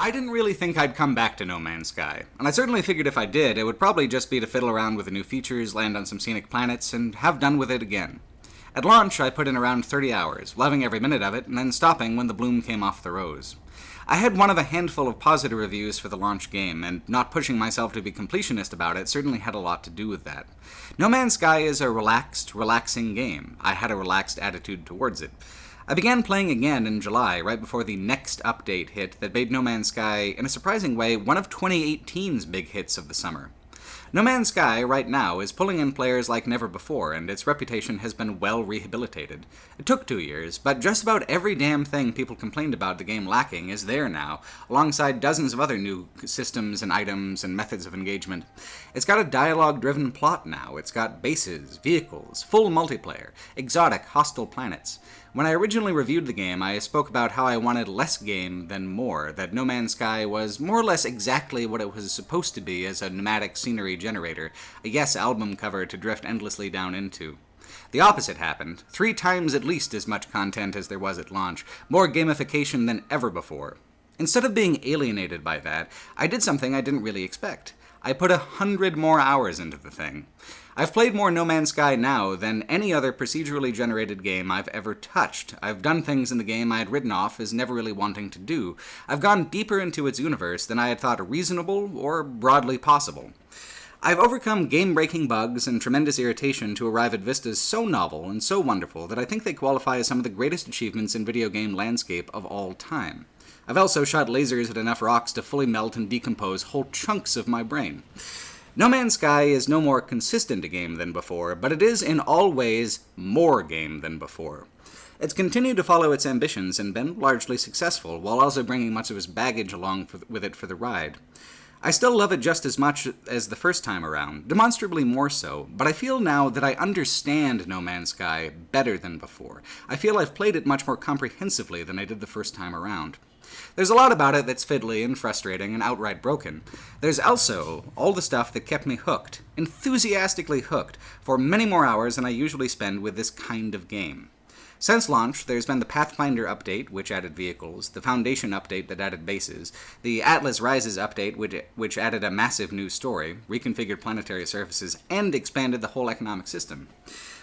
I didn't really think I'd come back to No Man's Sky, and I certainly figured if I did, it would probably just be to fiddle around with the new features, land on some scenic planets, and have done with it again. At launch, I put in around 30 hours, loving every minute of it, and then stopping when the bloom came off the rose. I had one of a handful of positive reviews for the launch game, and not pushing myself to be completionist about it certainly had a lot to do with that. No Man's Sky is a relaxing game. I had a relaxed attitude towards it. I began playing again in July, right before the next update hit that made No Man's Sky, in a surprising way, one of 2018's big hits of the summer. No Man's Sky, right now, is pulling in players like never before, and its reputation has been well rehabilitated. It took 2 years, but just about every damn thing people complained about the game lacking is there now, alongside dozens of other new systems and items and methods of engagement. It's got a dialogue-driven plot now, it's got bases, vehicles, full multiplayer, exotic, hostile planets. When I originally reviewed the game, I spoke about how I wanted less game than more, that No Man's Sky was more or less exactly what it was supposed to be as a nomadic scenery generator, a Yes album cover to drift endlessly down into. The opposite happened, 3 times at least as much content as there was at launch, more gamification than ever before. Instead of being alienated by that, I did something I didn't really expect. I put 100 more hours into the thing. I've played more No Man's Sky now than any other procedurally generated game I've ever touched. I've done things in the game I had written off as never really wanting to do. I've gone deeper into its universe than I had thought reasonable or broadly possible. I've overcome game-breaking bugs and tremendous irritation to arrive at vistas so novel and so wonderful that I think they qualify as some of the greatest achievements in video game landscape of all time. I've also shot lasers at enough rocks to fully melt and decompose whole chunks of my brain. No Man's Sky is no more consistent a game than before, but it is in all ways more game than before. It's continued to follow its ambitions and been largely successful, while also bringing much of its baggage along with it for the ride. I still love it just as much as the first time around, demonstrably more so, but I feel now that I understand No Man's Sky better than before. I feel I've played it much more comprehensively than I did the first time around. There's a lot about it that's fiddly and frustrating and outright broken. There's also all the stuff that kept me hooked, enthusiastically hooked, for many more hours than I usually spend with this kind of game. Since launch, there's been the Pathfinder update, which added vehicles, the Foundation update that added bases, the Atlas Rises update, which added a massive new story, reconfigured planetary surfaces, and expanded the whole economic system.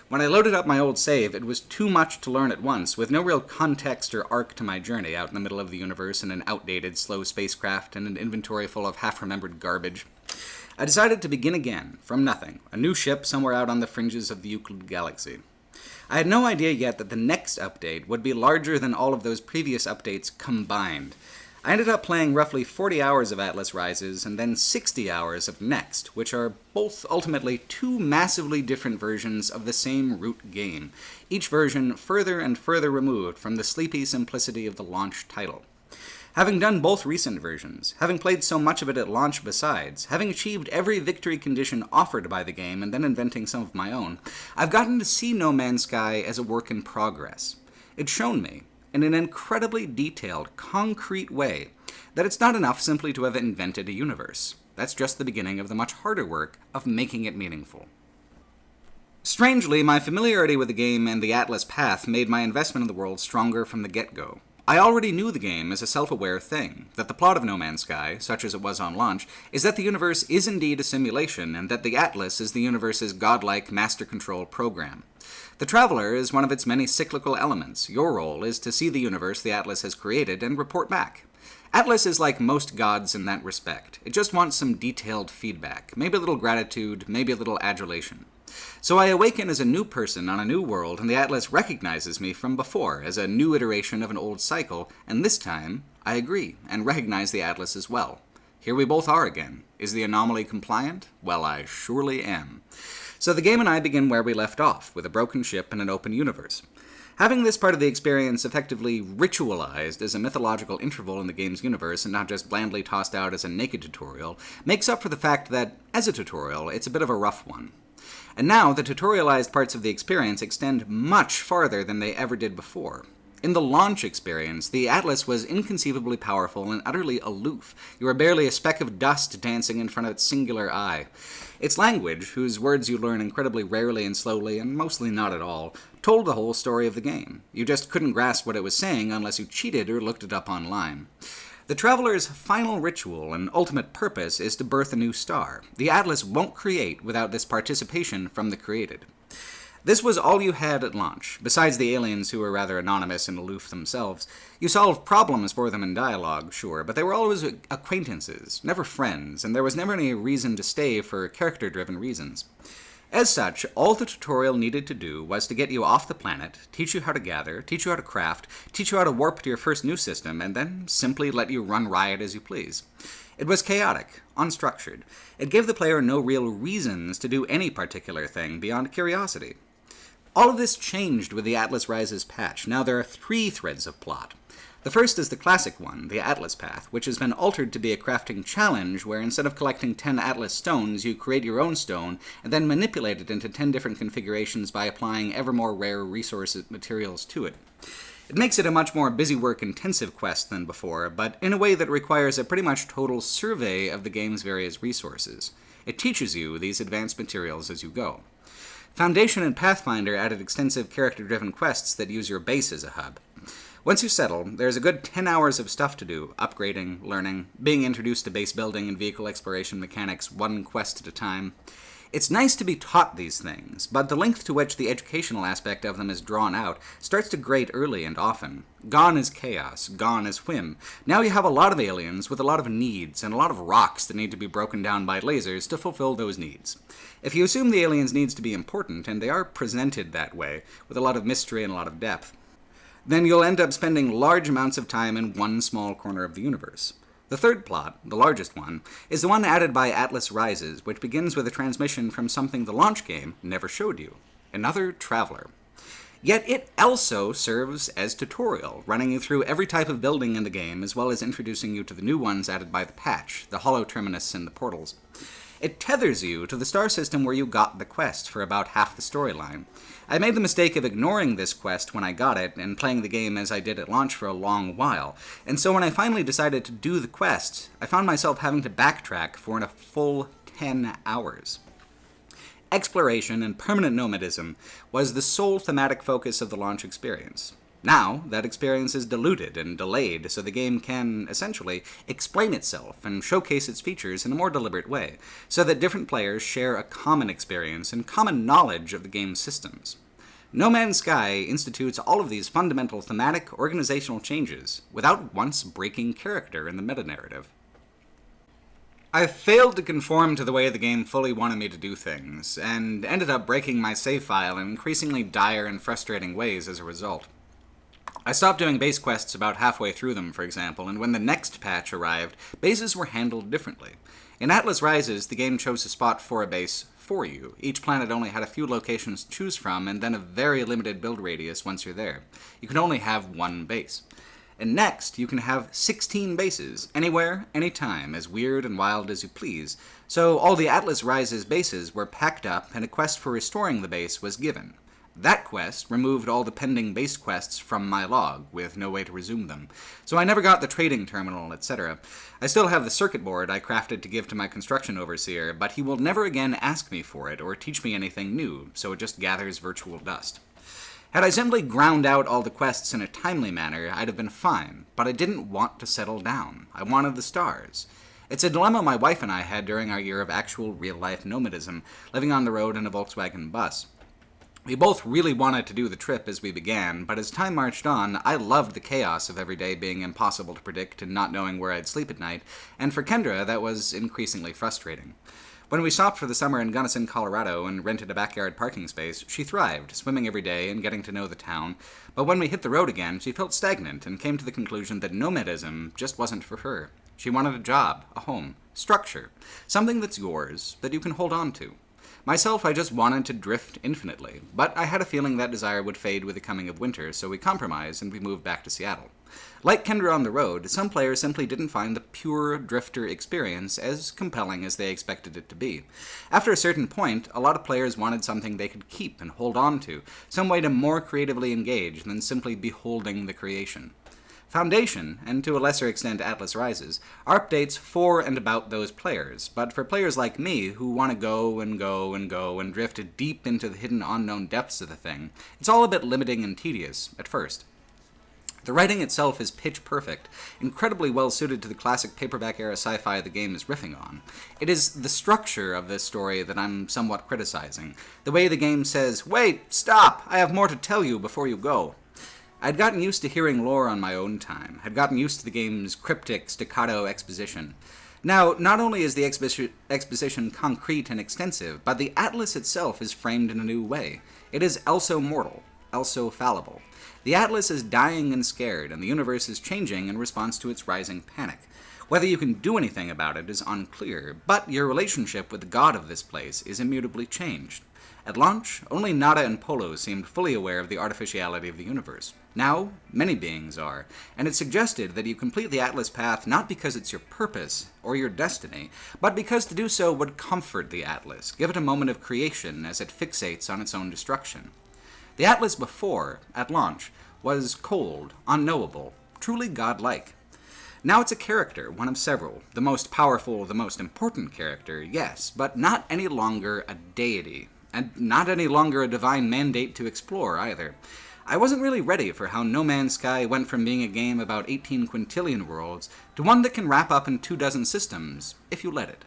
When I loaded up my old save, it was too much to learn at once, with no real context or arc to my journey out in the middle of the universe in an outdated, slow spacecraft and an inventory full of half-remembered garbage. I decided to begin again, from nothing, a new ship somewhere out on the fringes of the Euclid Galaxy. I had no idea yet that the next update would be larger than all of those previous updates combined. I ended up playing roughly 40 hours of Atlas Rises and then 60 hours of Next, which are both ultimately 2 massively different versions of the same root game, each version further and further removed from the sleepy simplicity of the launch title. Having done both recent versions, having played so much of it at launch besides, having achieved every victory condition offered by the game and then inventing some of my own, I've gotten to see No Man's Sky as a work in progress. It's shown me, in an incredibly detailed, concrete way, that it's not enough simply to have invented a universe. That's just the beginning of the much harder work of making it meaningful. Strangely, my familiarity with the game and the Atlas path made my investment in the world stronger from the get-go. I already knew the game as a self-aware thing, that the plot of No Man's Sky, such as it was on launch, is that the universe is indeed a simulation, and that the Atlas is the universe's godlike master control program. The Traveler is one of its many cyclical elements. Your role is to see the universe the Atlas has created and report back. Atlas is like most gods in that respect. It just wants some detailed feedback, maybe a little gratitude, maybe a little adulation. So I awaken as a new person on a new world, and the Atlas recognizes me from before as a new iteration of an old cycle, and this time, I agree, and recognize the Atlas as well. Here we both are again. Is the anomaly compliant? Well, I surely am. So the game and I begin where we left off, with a broken ship and an open universe. Having this part of the experience effectively ritualized as a mythological interval in the game's universe and not just blandly tossed out as a naked tutorial, makes up for the fact that, as a tutorial, it's a bit of a rough one. And now, the tutorialized parts of the experience extend much farther than they ever did before. In the launch experience, the Atlas was inconceivably powerful and utterly aloof. You were barely a speck of dust dancing in front of its singular eye. Its language, whose words you learn incredibly rarely and slowly, and mostly not at all, told the whole story of the game. You just couldn't grasp what it was saying unless you cheated or looked it up online. The Traveler's final ritual and ultimate purpose is to birth a new star. The Atlas won't create without this participation from the created. This was all you had at launch. Besides the aliens who were rather anonymous and aloof themselves, you solved problems for them in dialogue, sure, but they were always acquaintances, never friends, and there was never any reason to stay for character-driven reasons. As such, all the tutorial needed to do was to get you off the planet, teach you how to gather, teach you how to craft, teach you how to warp to your first new system, and then simply let you run riot as you please. It was chaotic, unstructured. It gave the player no real reasons to do any particular thing beyond curiosity. All of this changed with the Atlas Rises patch. Now there are 3 threads of plot. The first is the classic one, the Atlas Path, which has been altered to be a crafting challenge where instead of collecting 10 Atlas stones, you create your own stone and then manipulate it into 10 different configurations by applying ever more rare resource materials to it. It makes it a much more busy-work-intensive quest than before, but in a way that requires a pretty much total survey of the game's various resources. It teaches you these advanced materials as you go. Foundation and Pathfinder added extensive character-driven quests that use your base as a hub. Once you settle, there's a good 10 hours of stuff to do, upgrading, learning, being introduced to base building and vehicle exploration mechanics one quest at a time. It's nice to be taught these things, but the length to which the educational aspect of them is drawn out starts to grate early and often. Gone is chaos, gone is whim. Now you have a lot of aliens with a lot of needs, and a lot of rocks that need to be broken down by lasers to fulfill those needs. If you assume the aliens' needs to be important, and they are presented that way, with a lot of mystery and a lot of depth, then you'll end up spending large amounts of time in one small corner of the universe. The third plot, the largest one, is the one added by Atlas Rises, which begins with a transmission from something the launch game never showed you: another traveler. Yet it also serves as tutorial, running you through every type of building in the game, as well as introducing you to the new ones added by the patch, the hollow terminus and the portals. It tethers you to the star system where you got the quest for about half the storyline. I made the mistake of ignoring this quest when I got it, and playing the game as I did at launch for a long while, and so when I finally decided to do the quest, I found myself having to backtrack for a full 10 hours. Exploration and permanent nomadism was the sole thematic focus of the launch experience. Now, that experience is diluted and delayed, so the game can, essentially, explain itself and showcase its features in a more deliberate way, so that different players share a common experience and common knowledge of the game's systems. No Man's Sky institutes all of these fundamental thematic organizational changes without once breaking character in the meta-narrative. I failed to conform to the way the game fully wanted me to do things, and ended up breaking my save file in increasingly dire and frustrating ways as a result. I stopped doing base quests about halfway through them, for example, and when the next patch arrived, bases were handled differently. In Atlas Rises, the game chose a spot for a base for you. Each planet only had a few locations to choose from, and then a very limited build radius once you're there. You can only have one base. And next, you can have 16 bases, anywhere, anytime, as weird and wild as you please. So all the Atlas Rises bases were packed up, and a quest for restoring the base was given. That quest removed all the pending base quests from my log, with no way to resume them. So I never got the trading terminal, etc. I still have the circuit board I crafted to give to my construction overseer, but he will never again ask me for it or teach me anything new, so it just gathers virtual dust. Had I simply ground out all the quests in a timely manner, I'd have been fine, but I didn't want to settle down. I wanted the stars. It's a dilemma my wife and I had during our year of actual real-life nomadism, living on the road in a Volkswagen bus. We both really wanted to do the trip as we began, but as time marched on, I loved the chaos of every day being impossible to predict and not knowing where I'd sleep at night, and for Kendra, that was increasingly frustrating. When we stopped for the summer in Gunnison, Colorado, and rented a backyard parking space, she thrived, swimming every day and getting to know the town, but when we hit the road again, she felt stagnant and came to the conclusion that nomadism just wasn't for her. She wanted a job, a home, structure, something that's yours, that you can hold on to. Myself, I just wanted to drift infinitely, but I had a feeling that desire would fade with the coming of winter, so we compromised and we moved back to Seattle. Like Kendra on the road, some players simply didn't find the pure drifter experience as compelling as they expected it to be. After a certain point, a lot of players wanted something they could keep and hold on to, some way to more creatively engage than simply beholding the creation. Foundation, and to a lesser extent Atlas Rises, are updates for and about those players, but for players like me who want to go and go and go and drift deep into the hidden unknown depths of the thing, it's all a bit limiting and tedious at first. The writing itself is pitch perfect, incredibly well suited to the classic paperback-era sci-fi the game is riffing on. It is the structure of this story that I'm somewhat criticizing. The way the game says, "Wait, stop, I have more to tell you before you go." I'd gotten used to hearing lore on my own time, had gotten used to the game's cryptic, staccato exposition. Now, not only is the exposition concrete and extensive, but the Atlas itself is framed in a new way. It is also mortal, also fallible. The Atlas is dying and scared, and the universe is changing in response to its rising panic. Whether you can do anything about it is unclear, but your relationship with the god of this place is immutably changed. At launch, only Nada and Polo seemed fully aware of the artificiality of the universe. Now, many beings are, and it's suggested that you complete the Atlas path not because it's your purpose or your destiny, but because to do so would comfort the Atlas, give it a moment of creation as it fixates on its own destruction. The Atlas before, at launch, was cold, unknowable, truly godlike. Now it's a character, one of several, the most powerful, the most important character, yes, but not any longer a deity, and not any longer a divine mandate to explore either. I wasn't really ready for how No Man's Sky went from being a game about 18 quintillion worlds to one that can wrap up in 24 systems, if you let it.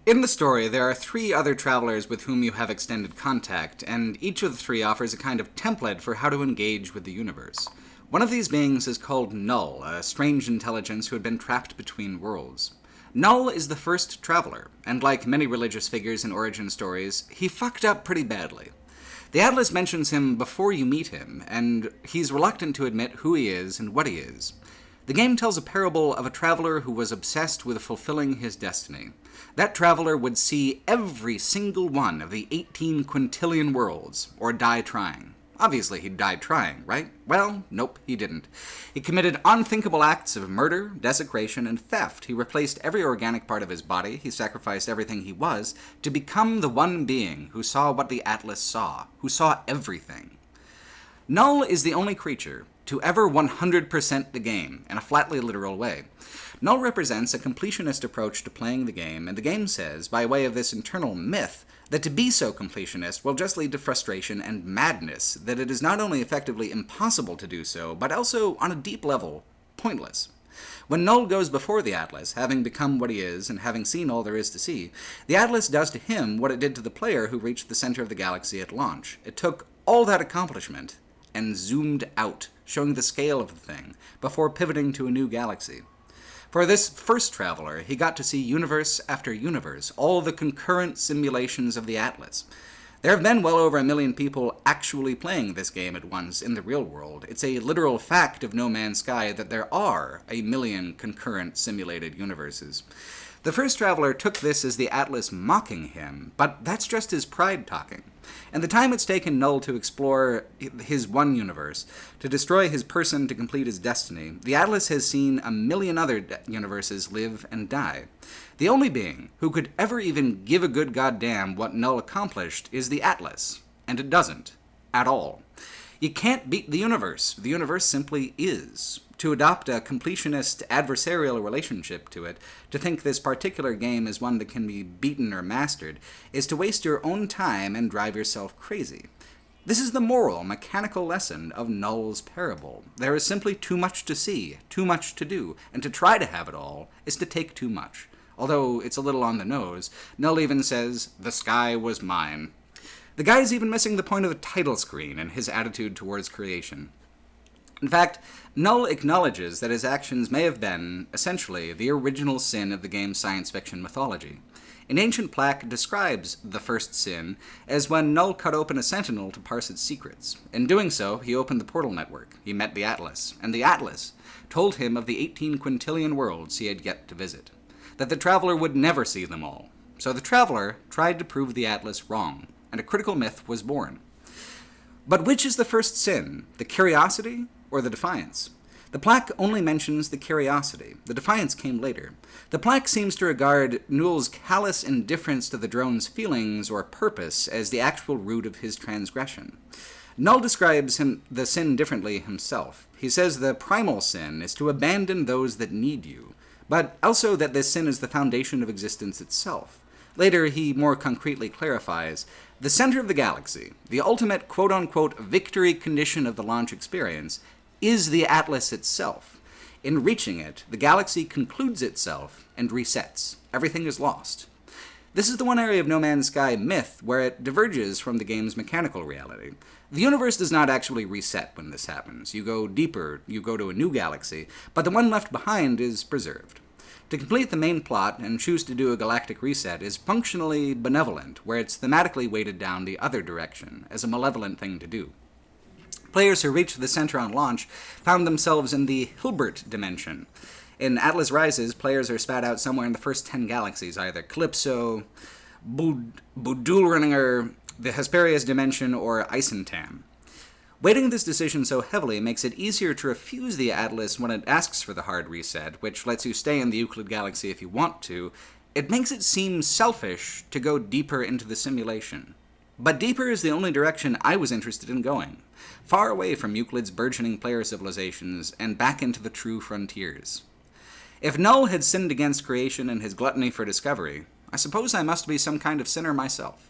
In the story, there are 3 other travelers with whom you have extended contact, and each of the 3 offers a kind of template for how to engage with the universe. One of these beings is called Null, a strange intelligence who had been trapped between worlds. Null is the first traveler, and like many religious figures in origin stories, he fucked up pretty badly. The Atlas mentions him before you meet him, and he's reluctant to admit who he is and what he is. The game tells a parable of a traveler who was obsessed with fulfilling his destiny. That traveler would see every single one of the 18 quintillion worlds, or die trying. Obviously he died trying, right? Well, nope, he didn't. He committed unthinkable acts of murder, desecration, and theft. He replaced every organic part of his body, he sacrificed everything he was, to become the one being who saw what the Atlas saw, who saw everything. Null is the only creature to ever 100% the game, in a flatly literal way. Null represents a completionist approach to playing the game, and the game says, by way of this internal myth, that to be so completionist will just lead to frustration and madness, that it is not only effectively impossible to do so, but also, on a deep level, pointless. When Null goes before the Atlas, having become what he is and having seen all there is to see, the Atlas does to him what it did to the player who reached the center of the galaxy at launch. It took all that accomplishment and zoomed out, showing the scale of the thing, before pivoting to a new galaxy. For this first traveler, he got to see universe after universe, all the concurrent simulations of the Atlas. There have been well over 1 million people actually playing this game at once in the real world. It's a literal fact of No Man's Sky that there are 1 million concurrent simulated universes. The first traveler took this as the Atlas mocking him, but that's just his pride talking. And the time it's taken Null to explore his one universe, to destroy his person to complete his destiny, the Atlas has seen 1 million other universes live and die. The only being who could ever even give a good goddamn what Null accomplished is the Atlas, and it doesn't. At all. You can't beat the universe. The universe simply is. To adopt a completionist adversarial relationship to it, to think this particular game is one that can be beaten or mastered, is to waste your own time and drive yourself crazy. This is the moral, mechanical lesson of Null's parable. There is simply too much to see, too much to do, and to try to have it all is to take too much. Although it's a little on the nose, Null even says, "The sky was mine." The guy's even missing the point of the title screen in his attitude towards creation. In fact, Null acknowledges that his actions may have been, essentially, the original sin of the game's science fiction mythology. An ancient plaque describes the first sin as when Null cut open a sentinel to parse its secrets. In doing so, he opened the portal network, he met the Atlas, and the Atlas told him of the 18 quintillion worlds he had yet to visit, that the traveler would never see them all. So the traveler tried to prove the Atlas wrong, and a critical myth was born. But which is the first sin, the curiosity or the defiance? The plaque only mentions the curiosity. The defiance came later. The plaque seems to regard Null's callous indifference to the drone's feelings or purpose as the actual root of his transgression. Null describes the sin differently himself. He says the primal sin is to abandon those that need you, but also that this sin is the foundation of existence itself. Later, he more concretely clarifies, the center of the galaxy, the ultimate quote-unquote victory condition of the launch experience, is the Atlas itself. In reaching it, the galaxy concludes itself and resets. Everything is lost. This is the one area of No Man's Sky myth where it diverges from the game's mechanical reality. The universe does not actually reset when this happens. You go deeper, you go to a new galaxy, but the one left behind is preserved. To complete the main plot and choose to do a galactic reset is functionally benevolent, where it's thematically weighted down the other direction, as a malevolent thing to do. Players who reached the center on launch found themselves in the Hilbert dimension. In Atlas Rises, players are spat out somewhere in the first 10 galaxies, either Calypso, Budulringer, the Hesperia's dimension, or Isentam. Weighting this decision so heavily makes it easier to refuse the Atlas when it asks for the hard reset, which lets you stay in the Euclid galaxy if you want to. It makes it seem selfish to go deeper into the simulation. But deeper is the only direction I was interested in going, far away from Euclid's burgeoning player civilizations and back into the true frontiers. If Null had sinned against creation in his gluttony for discovery, I suppose I must be some kind of sinner myself.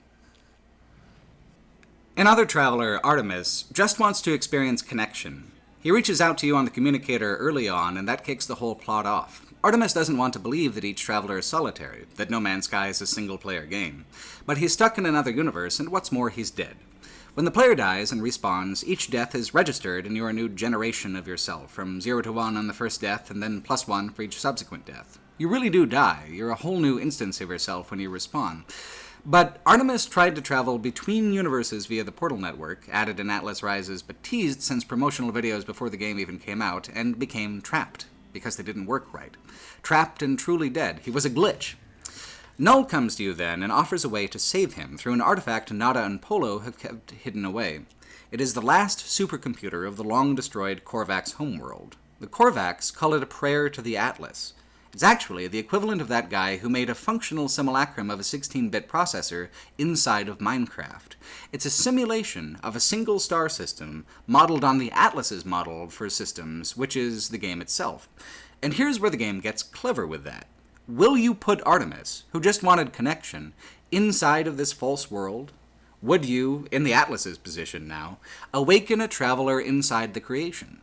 Another traveler, Artemis, just wants to experience connection. He reaches out to you on the communicator early on, and that kicks the whole plot off. Artemis doesn't want to believe that each traveler is solitary, that No Man's Sky is a single-player game. But he's stuck in another universe, and what's more, he's dead. When the player dies and respawns, each death is registered in your new generation of yourself, from 0 to 1 on the first death, and then +1 for each subsequent death. You really do die. You're a whole new instance of yourself when you respawn. But Artemis tried to travel between universes via the Portal Network, added in Atlas Rises but teased since promotional videos before the game even came out, and became trapped, because they didn't work right. Trapped and truly dead. He was a glitch. Null comes to you then and offers a way to save him through an artifact Nada and Polo have kept hidden away. It is the last supercomputer of the long-destroyed Korvax homeworld. The Korvax call it a prayer to the Atlas. It's actually the equivalent of that guy who made a functional simulacrum of a 16-bit processor inside of Minecraft. It's a simulation of a single star system modeled on the Atlas's model for systems, which is the game itself. And here's where the game gets clever with that. Will you put Artemis, who just wanted connection, inside of this false world? Would you, in the Atlas's position now, awaken a traveler inside the creation?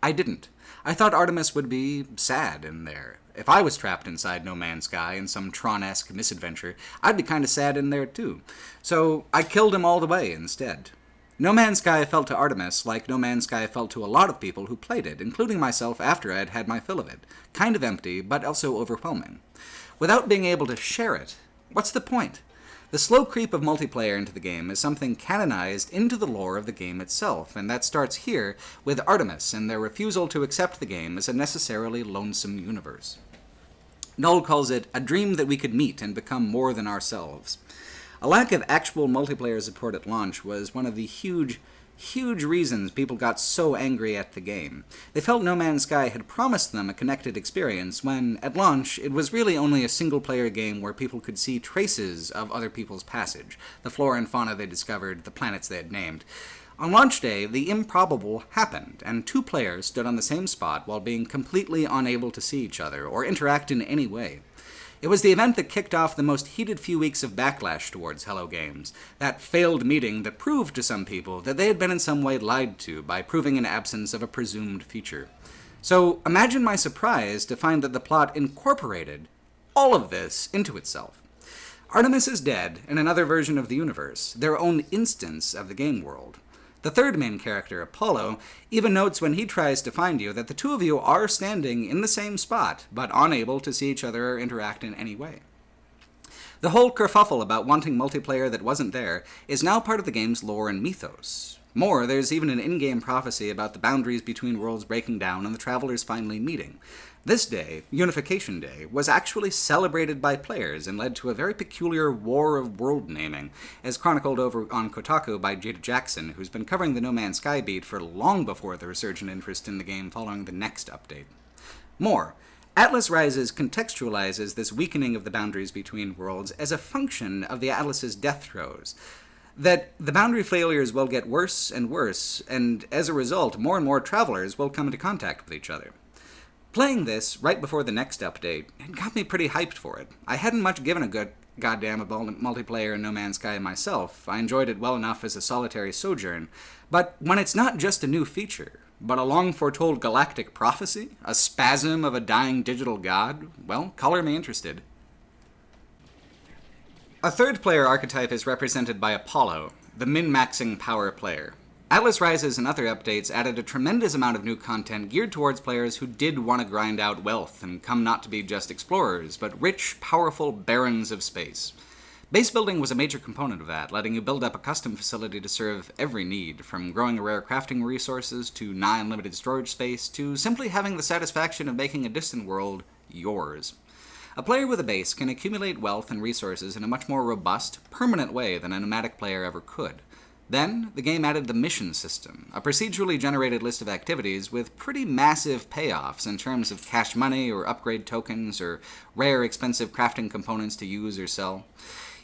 I didn't. I thought Artemis would be sad in there. If I was trapped inside No Man's Sky in some Tron-esque misadventure, I'd be kind of sad in there too. So I killed him all the way instead. No Man's Sky felt to Artemis like No Man's Sky felt to a lot of people who played it, including myself after I had had my fill of it. Kind of empty, but also overwhelming. Without being able to share it, what's the point? The slow creep of multiplayer into the game is something canonized into the lore of the game itself, and that starts here with Artemis and their refusal to accept the game as a necessarily lonesome universe. Null calls it a dream that we could meet and become more than ourselves. A lack of actual multiplayer support at launch was one of the huge reasons people got so angry at the game. They felt No Man's Sky had promised them a connected experience when, at launch, it was really only a single-player game where people could see traces of other people's passage, the flora and fauna they discovered, the planets they had named. On launch day, the improbable happened, and 2 players stood on the same spot while being completely unable to see each other or interact in any way. It was the event that kicked off the most heated few weeks of backlash towards Hello Games, that failed meeting that proved to some people that they had been in some way lied to by proving an absence of a presumed feature. So imagine my surprise to find that the plot incorporated all of this into itself. Artemis is dead in another version of the universe, their own instance of the game world. The third main character, Apollo, even notes when he tries to find you that the two of you are standing in the same spot, but unable to see each other or interact in any way. The whole kerfuffle about wanting multiplayer that wasn't there is now part of the game's lore and mythos. More, there's even an in-game prophecy about the boundaries between worlds breaking down and the travelers finally meeting. This day, Unification Day, was actually celebrated by players and led to a very peculiar war of world naming, as chronicled over on Kotaku by Jada Jackson, who's been covering the No Man's Sky beat for long before the resurgent interest in the game following the next update. More, Atlas Rises contextualizes this weakening of the boundaries between worlds as a function of the Atlas's death throes. That the boundary failures will get worse and worse, and as a result, more and more travelers will come into contact with each other. Playing this right before the next update, it got me pretty hyped for it. I hadn't much given goddamn about multiplayer in No Man's Sky myself. I enjoyed it well enough as a solitary sojourn. But when it's not just a new feature, but a long-foretold galactic prophecy, a spasm of a dying digital god, well, color me interested. A third player archetype is represented by Apollo, the min-maxing power player. Atlas Rises and other updates added a tremendous amount of new content geared towards players who did want to grind out wealth and come not to be just explorers, but rich, powerful barons of space. Base building was a major component of that, letting you build up a custom facility to serve every need, from growing rare crafting resources to nigh unlimited storage space to simply having the satisfaction of making a distant world yours. A player with a base can accumulate wealth and resources in a much more robust, permanent way than a nomadic player ever could. Then, the game added the mission system, a procedurally generated list of activities with pretty massive payoffs in terms of cash money or upgrade tokens or rare expensive crafting components to use or sell.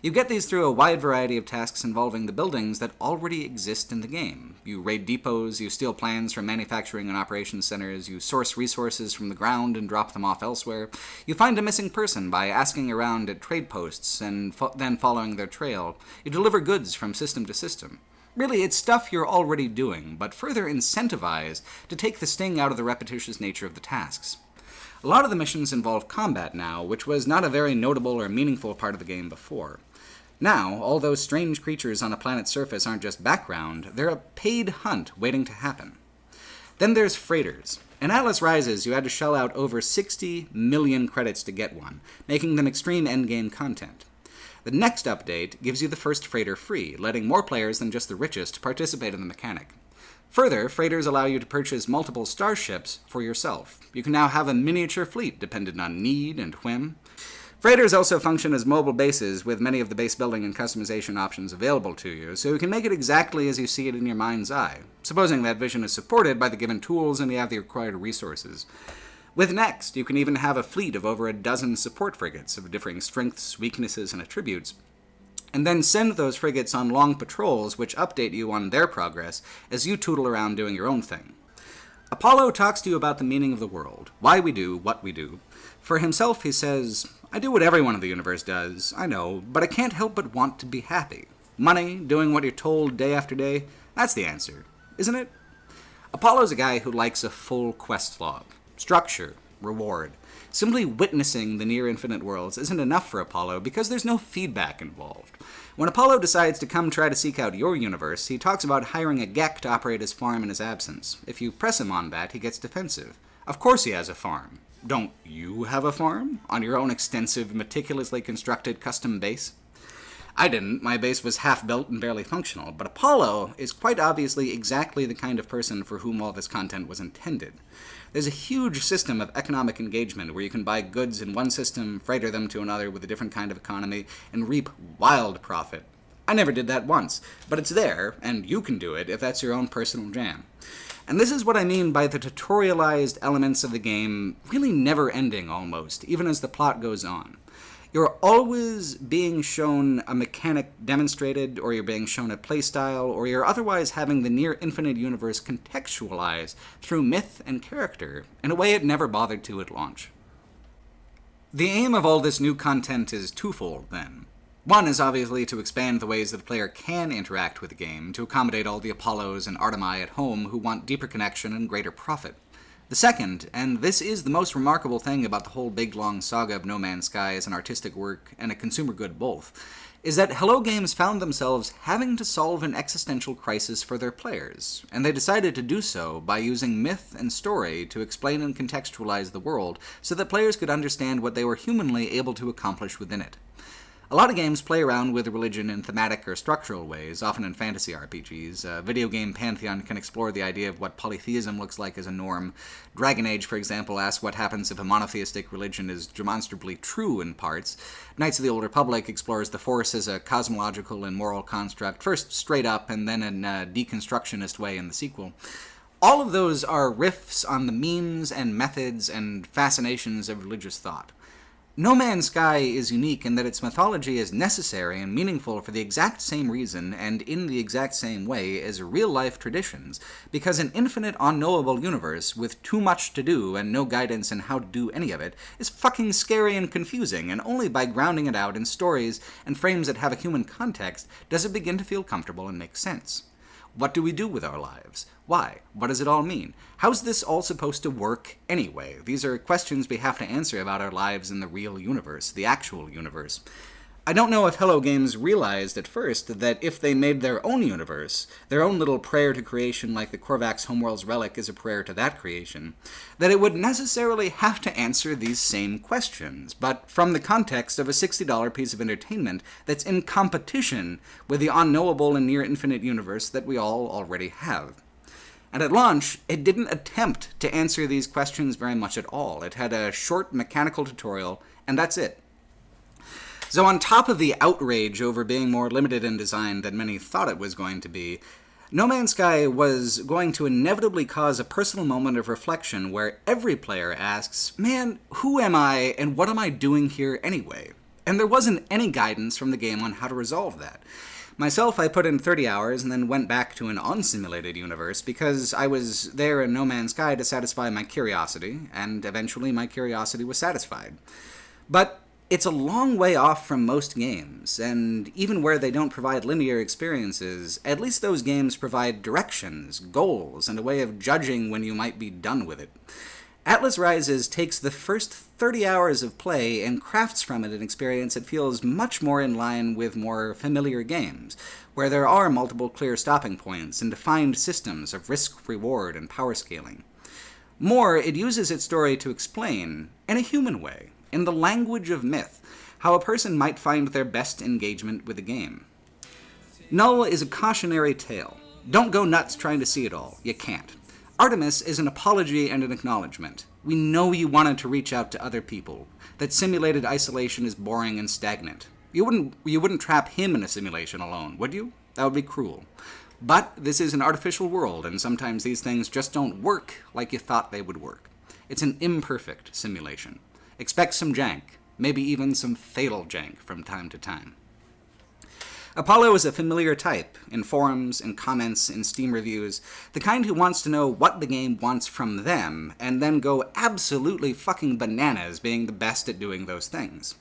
You get these through a wide variety of tasks involving the buildings that already exist in the game. You raid depots, you steal plans from manufacturing and operations centers, you source resources from the ground and drop them off elsewhere. You find a missing person by asking around at trade posts and then following their trail. You deliver goods from system to system. Really, it's stuff you're already doing, but further incentivized to take the sting out of the repetitious nature of the tasks. A lot of the missions involve combat now, which was not a very notable or meaningful part of the game before. Now, all those strange creatures on a planet's surface aren't just background, they're a paid hunt waiting to happen. Then there's freighters. In Atlas Rises, you had to shell out over 60 million credits to get one, making them extreme endgame content. The next update gives you the first freighter free, letting more players than just the richest participate in the mechanic. Further, freighters allow you to purchase multiple starships for yourself. You can now have a miniature fleet dependent on need and whim. Freighters also function as mobile bases with many of the base building and customization options available to you, so you can make it exactly as you see it in your mind's eye, supposing that vision is supported by the given tools and you have the required resources. With Next, you can even have a fleet of over a dozen support frigates of differing strengths, weaknesses, and attributes, and then send those frigates on long patrols which update you on their progress as you tootle around doing your own thing. Apollo talks to you about the meaning of the world, why we do what we do. For himself, he says, "I do what everyone in the universe does, I know, but I can't help but want to be happy. Money, doing what you're told day after day, that's the answer, isn't it?" Apollo's a guy who likes a full quest log. Structure, reward. Simply witnessing the near-infinite worlds isn't enough for Apollo because there's no feedback involved. When Apollo decides to come try to seek out your universe, he talks about hiring a Gek to operate his farm in his absence. If you press him on that, he gets defensive. Of course he has a farm. Don't you have a farm? On your own extensive, meticulously constructed custom base? I didn't. My base was half-built and barely functional, but Apollo is quite obviously exactly the kind of person for whom all this content was intended. There's a huge system of economic engagement where you can buy goods in one system, freighter them to another with a different kind of economy, and reap wild profit. I never did that once, but it's there, and you can do it if that's your own personal jam. And this is what I mean by the tutorialized elements of the game really never ending almost, even as the plot goes on. You're always being shown a mechanic demonstrated, or you're being shown a playstyle, or you're otherwise having the near-infinite universe contextualized through myth and character in a way it never bothered to at launch. The aim of all this new content is twofold, then. One is obviously to expand the ways that a player can interact with the game, to accommodate all the Apollos and Artemii at home who want deeper connection and greater profit. The second, and this is the most remarkable thing about the whole big long saga of No Man's Sky as an artistic work and a consumer good both, is that Hello Games found themselves having to solve an existential crisis for their players, and they decided to do so by using myth and story to explain and contextualize the world so that players could understand what they were humanly able to accomplish within it. A lot of games play around with religion in thematic or structural ways, often in fantasy RPGs. Video game Pantheon can explore the idea of what polytheism looks like as a norm. Dragon Age, for example, asks what happens if a monotheistic religion is demonstrably true in parts. Knights of the Old Republic explores the Force as a cosmological and moral construct, first straight up and then in a deconstructionist way in the sequel. All of those are riffs on the means and methods and fascinations of religious thought. No Man's Sky is unique in that its mythology is necessary and meaningful for the exact same reason and in the exact same way as real-life traditions, because an infinite unknowable universe with too much to do and no guidance in how to do any of it is fucking scary and confusing, and only by grounding it out in stories and frames that have a human context does it begin to feel comfortable and make sense. What do we do with our lives? Why? What does it all mean? How's this all supposed to work anyway? These are questions we have to answer about our lives in the real universe, the actual universe. I don't know if Hello Games realized at first that if they made their own universe, their own little prayer to creation like the Korvax Homeworld's relic is a prayer to that creation, that it would necessarily have to answer these same questions, but from the context of a $60 piece of entertainment that's in competition with the unknowable and near-infinite universe that we all already have. And at launch, it didn't attempt to answer these questions very much at all. It had a short mechanical tutorial, and that's it. So on top of the outrage over being more limited in design than many thought it was going to be, No Man's Sky was going to inevitably cause a personal moment of reflection where every player asks, man, who am I and what am I doing here anyway? And there wasn't any guidance from the game on how to resolve that. Myself, I put in 30 hours and then went back to an unsimulated universe because I was there in No Man's Sky to satisfy my curiosity, and eventually my curiosity was satisfied. But it's a long way off from most games, and even where they don't provide linear experiences, at least those games provide directions, goals, and a way of judging when you might be done with it. Atlas Rises takes the first 30 hours of play and crafts from it an experience that feels much more in line with more familiar games, where there are multiple clear stopping points and defined systems of risk, reward, and power scaling. More, it uses its story to explain, in a human way, in the language of myth, how a person might find their best engagement with a game. Null is a cautionary tale. Don't go nuts trying to see it all. You can't. Artemis is an apology and an acknowledgement. We know you wanted to reach out to other people, that simulated isolation is boring and stagnant. You wouldn't trap him in a simulation alone, would you? That would be cruel. But this is an artificial world, and sometimes these things just don't work like you thought they would work. It's an imperfect simulation. Expect some jank, maybe even some fatal jank from time to time. Apollo is a familiar type, in forums, in comments, in Steam reviews, the kind who wants to know what the game wants from them, and then go absolutely fucking bananas being the best at doing those things.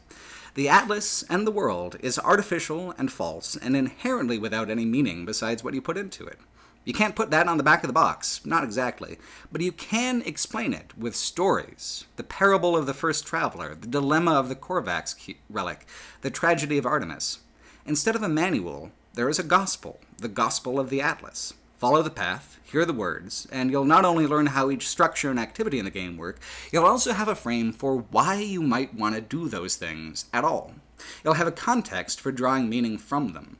The Atlas and the world is artificial and false, and inherently without any meaning besides what you put into it. You can't put that on the back of the box, not exactly, but you can explain it with stories. The parable of the first traveler, the dilemma of the Korvax relic, the tragedy of Artemis. Instead of a manual, there is a gospel, the gospel of the Atlas. Follow the path, hear the words, and you'll not only learn how each structure and activity in the game work, you'll also have a frame for why you might want to do those things at all. You'll have a context for drawing meaning from them.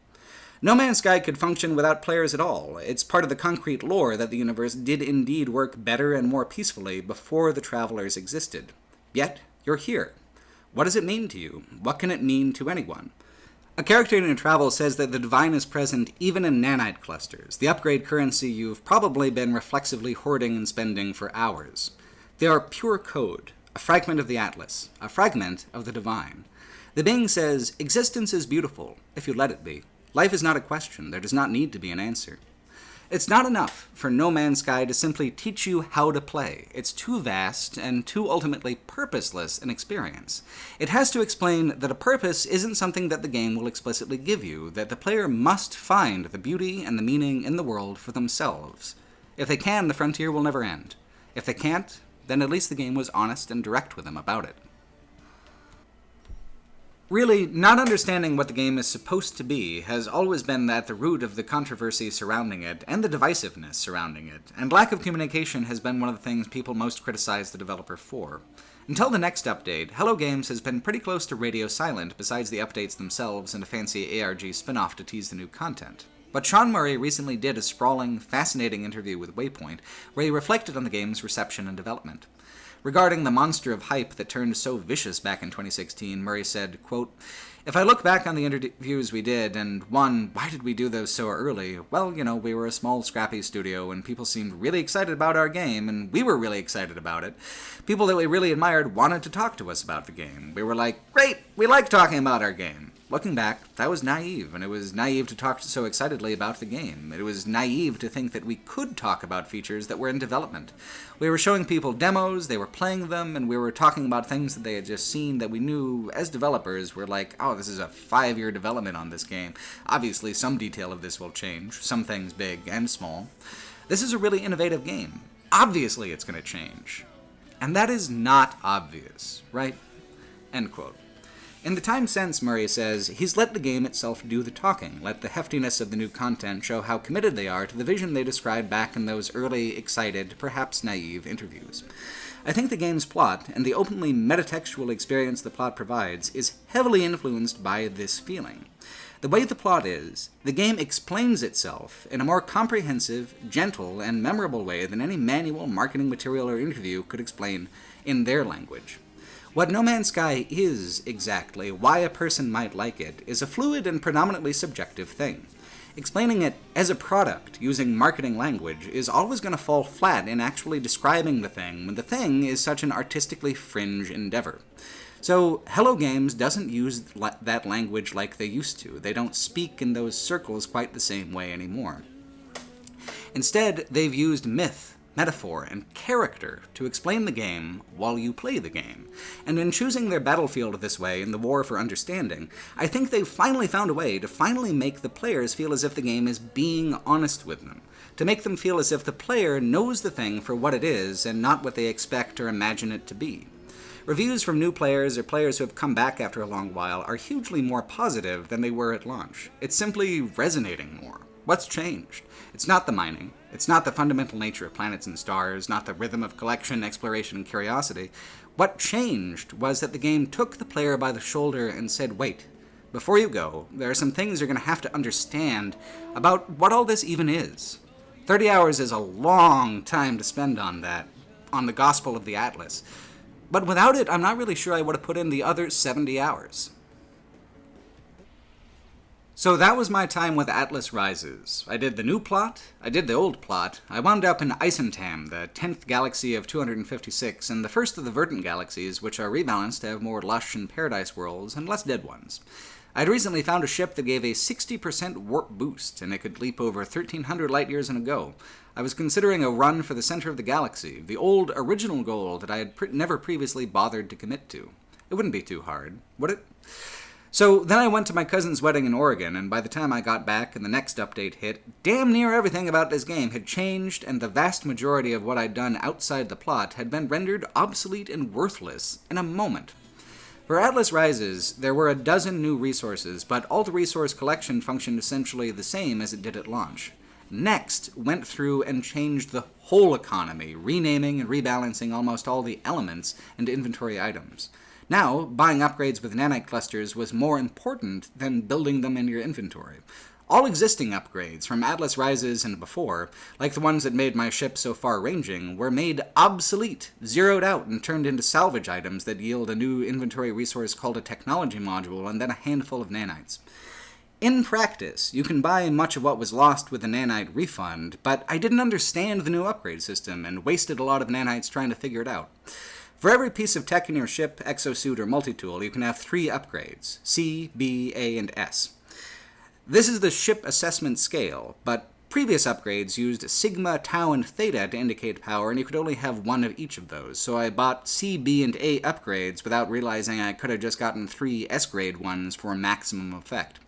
No Man's Sky could function without players at all. It's part of the concrete lore that the universe did indeed work better and more peacefully before the travelers existed. Yet, you're here. What does it mean to you? What can it mean to anyone? A character in Travel says that the divine is present even in nanite clusters, the upgrade currency you've probably been reflexively hoarding and spending for hours. They are pure code, a fragment of the Atlas, a fragment of the divine. The being says, existence is beautiful, if you let it be. Life is not a question, there does not need to be an answer. It's not enough for No Man's Sky to simply teach you how to play. It's too vast and too ultimately purposeless an experience. It has to explain that a purpose isn't something that the game will explicitly give you, that the player must find the beauty and the meaning in the world for themselves. If they can, the frontier will never end. If they can't, then at least the game was honest and direct with them about it. Really, not understanding what the game is supposed to be has always been at the root of the controversy surrounding it, and the divisiveness surrounding it, and lack of communication has been one of the things people most criticize the developer for. Until the next update, Hello Games has been pretty close to radio silent besides the updates themselves and a fancy ARG spin-off to tease the new content. But Sean Murray recently did a sprawling, fascinating interview with Waypoint, where he reflected on the game's reception and development. Regarding the monster of hype that turned so vicious back in 2016, Murray said, quote, "If I look back on the interviews we did, and why did we do those so early? Well, we were a small, scrappy studio, and people seemed really excited about our game, and we were really excited about it. People that we really admired wanted to talk to us about the game. We were like, great, we like talking about our game." Looking back, that was naive, and it was naive to talk so excitedly about the game. It was naive to think that we could talk about features that were in development. We were showing people demos, they were playing them, and we were talking about things that they had just seen that we knew as developers were like, oh, this is a 5-year development on this game. Obviously, some detail of this will change, some things big and small. This is a really innovative game. Obviously, it's going to change. And that is not obvious, right? End quote. In the time since, Murray says, he's let the game itself do the talking, let the heftiness of the new content show how committed they are to the vision they described back in those early, excited, perhaps naive interviews. I think the game's plot, and the openly metatextual experience the plot provides, is heavily influenced by this feeling. The way the plot is, the game explains itself in a more comprehensive, gentle, and memorable way than any manual, marketing material, or interview could explain in their language. What No Man's Sky is, exactly, why a person might like it, is a fluid and predominantly subjective thing. Explaining it as a product, using marketing language, is always going to fall flat in actually describing the thing when the thing is such an artistically fringe endeavor. So, Hello Games doesn't use that language like they used to. They don't speak in those circles quite the same way anymore. Instead, they've used myth, metaphor, and character to explain the game while you play the game. And in choosing their battlefield this way in the war for understanding, I think they've finally found a way to finally make the players feel as if the game is being honest with them. To make them feel as if the player knows the thing for what it is and not what they expect or imagine it to be. Reviews from new players or players who have come back after a long while are hugely more positive than they were at launch. It's simply resonating more. What's changed? It's not the mining. It's not the fundamental nature of planets and stars, not the rhythm of collection, exploration, and curiosity. What changed was that the game took the player by the shoulder and said, wait, before you go, there are some things you're going to have to understand about what all this even is. 30 hours is a long time to spend on that, on the Gospel of the Atlas. But without it, I'm not really sure I would have put in the other 70 hours. So that was my time with Atlas Rises. I did the new plot, I did the old plot, I wound up in Isentam, the 10th galaxy of 256, and the first of the verdant galaxies, which are rebalanced to have more lush and paradise worlds and less dead ones. I'd recently found a ship that gave a 60% warp boost, and it could leap over 1,300 light years in a go. I was considering a run for the center of the galaxy, the old original goal that I had never previously bothered to commit to. It wouldn't be too hard, would it? So then I went to my cousin's wedding in Oregon, and by the time I got back and the next update hit, damn near everything about this game had changed, and the vast majority of what I'd done outside the plot had been rendered obsolete and worthless in a moment. For Atlas Rises, there were a dozen new resources, but all the resource collection functioned essentially the same as it did at launch. Next went through and changed the whole economy, renaming and rebalancing almost all the elements and inventory items. Now, buying upgrades with nanite clusters was more important than building them in your inventory. All existing upgrades, from Atlas Rises and before, like the ones that made my ship so far-ranging, were made obsolete, zeroed out, and turned into salvage items that yield a new inventory resource called a technology module and then a handful of nanites. In practice, you can buy much of what was lost with the nanite refund, but I didn't understand the new upgrade system and wasted a lot of nanites trying to figure it out. For every piece of tech in your ship, exosuit, or multi-tool, you can have 3 upgrades, C, B, A, and S. This is the ship assessment scale, but previous upgrades used sigma, tau, and theta to indicate power, and you could only have 1 of each of those, so I bought C, B, and A upgrades without realizing I could have just gotten 3 S-grade ones for maximum effect.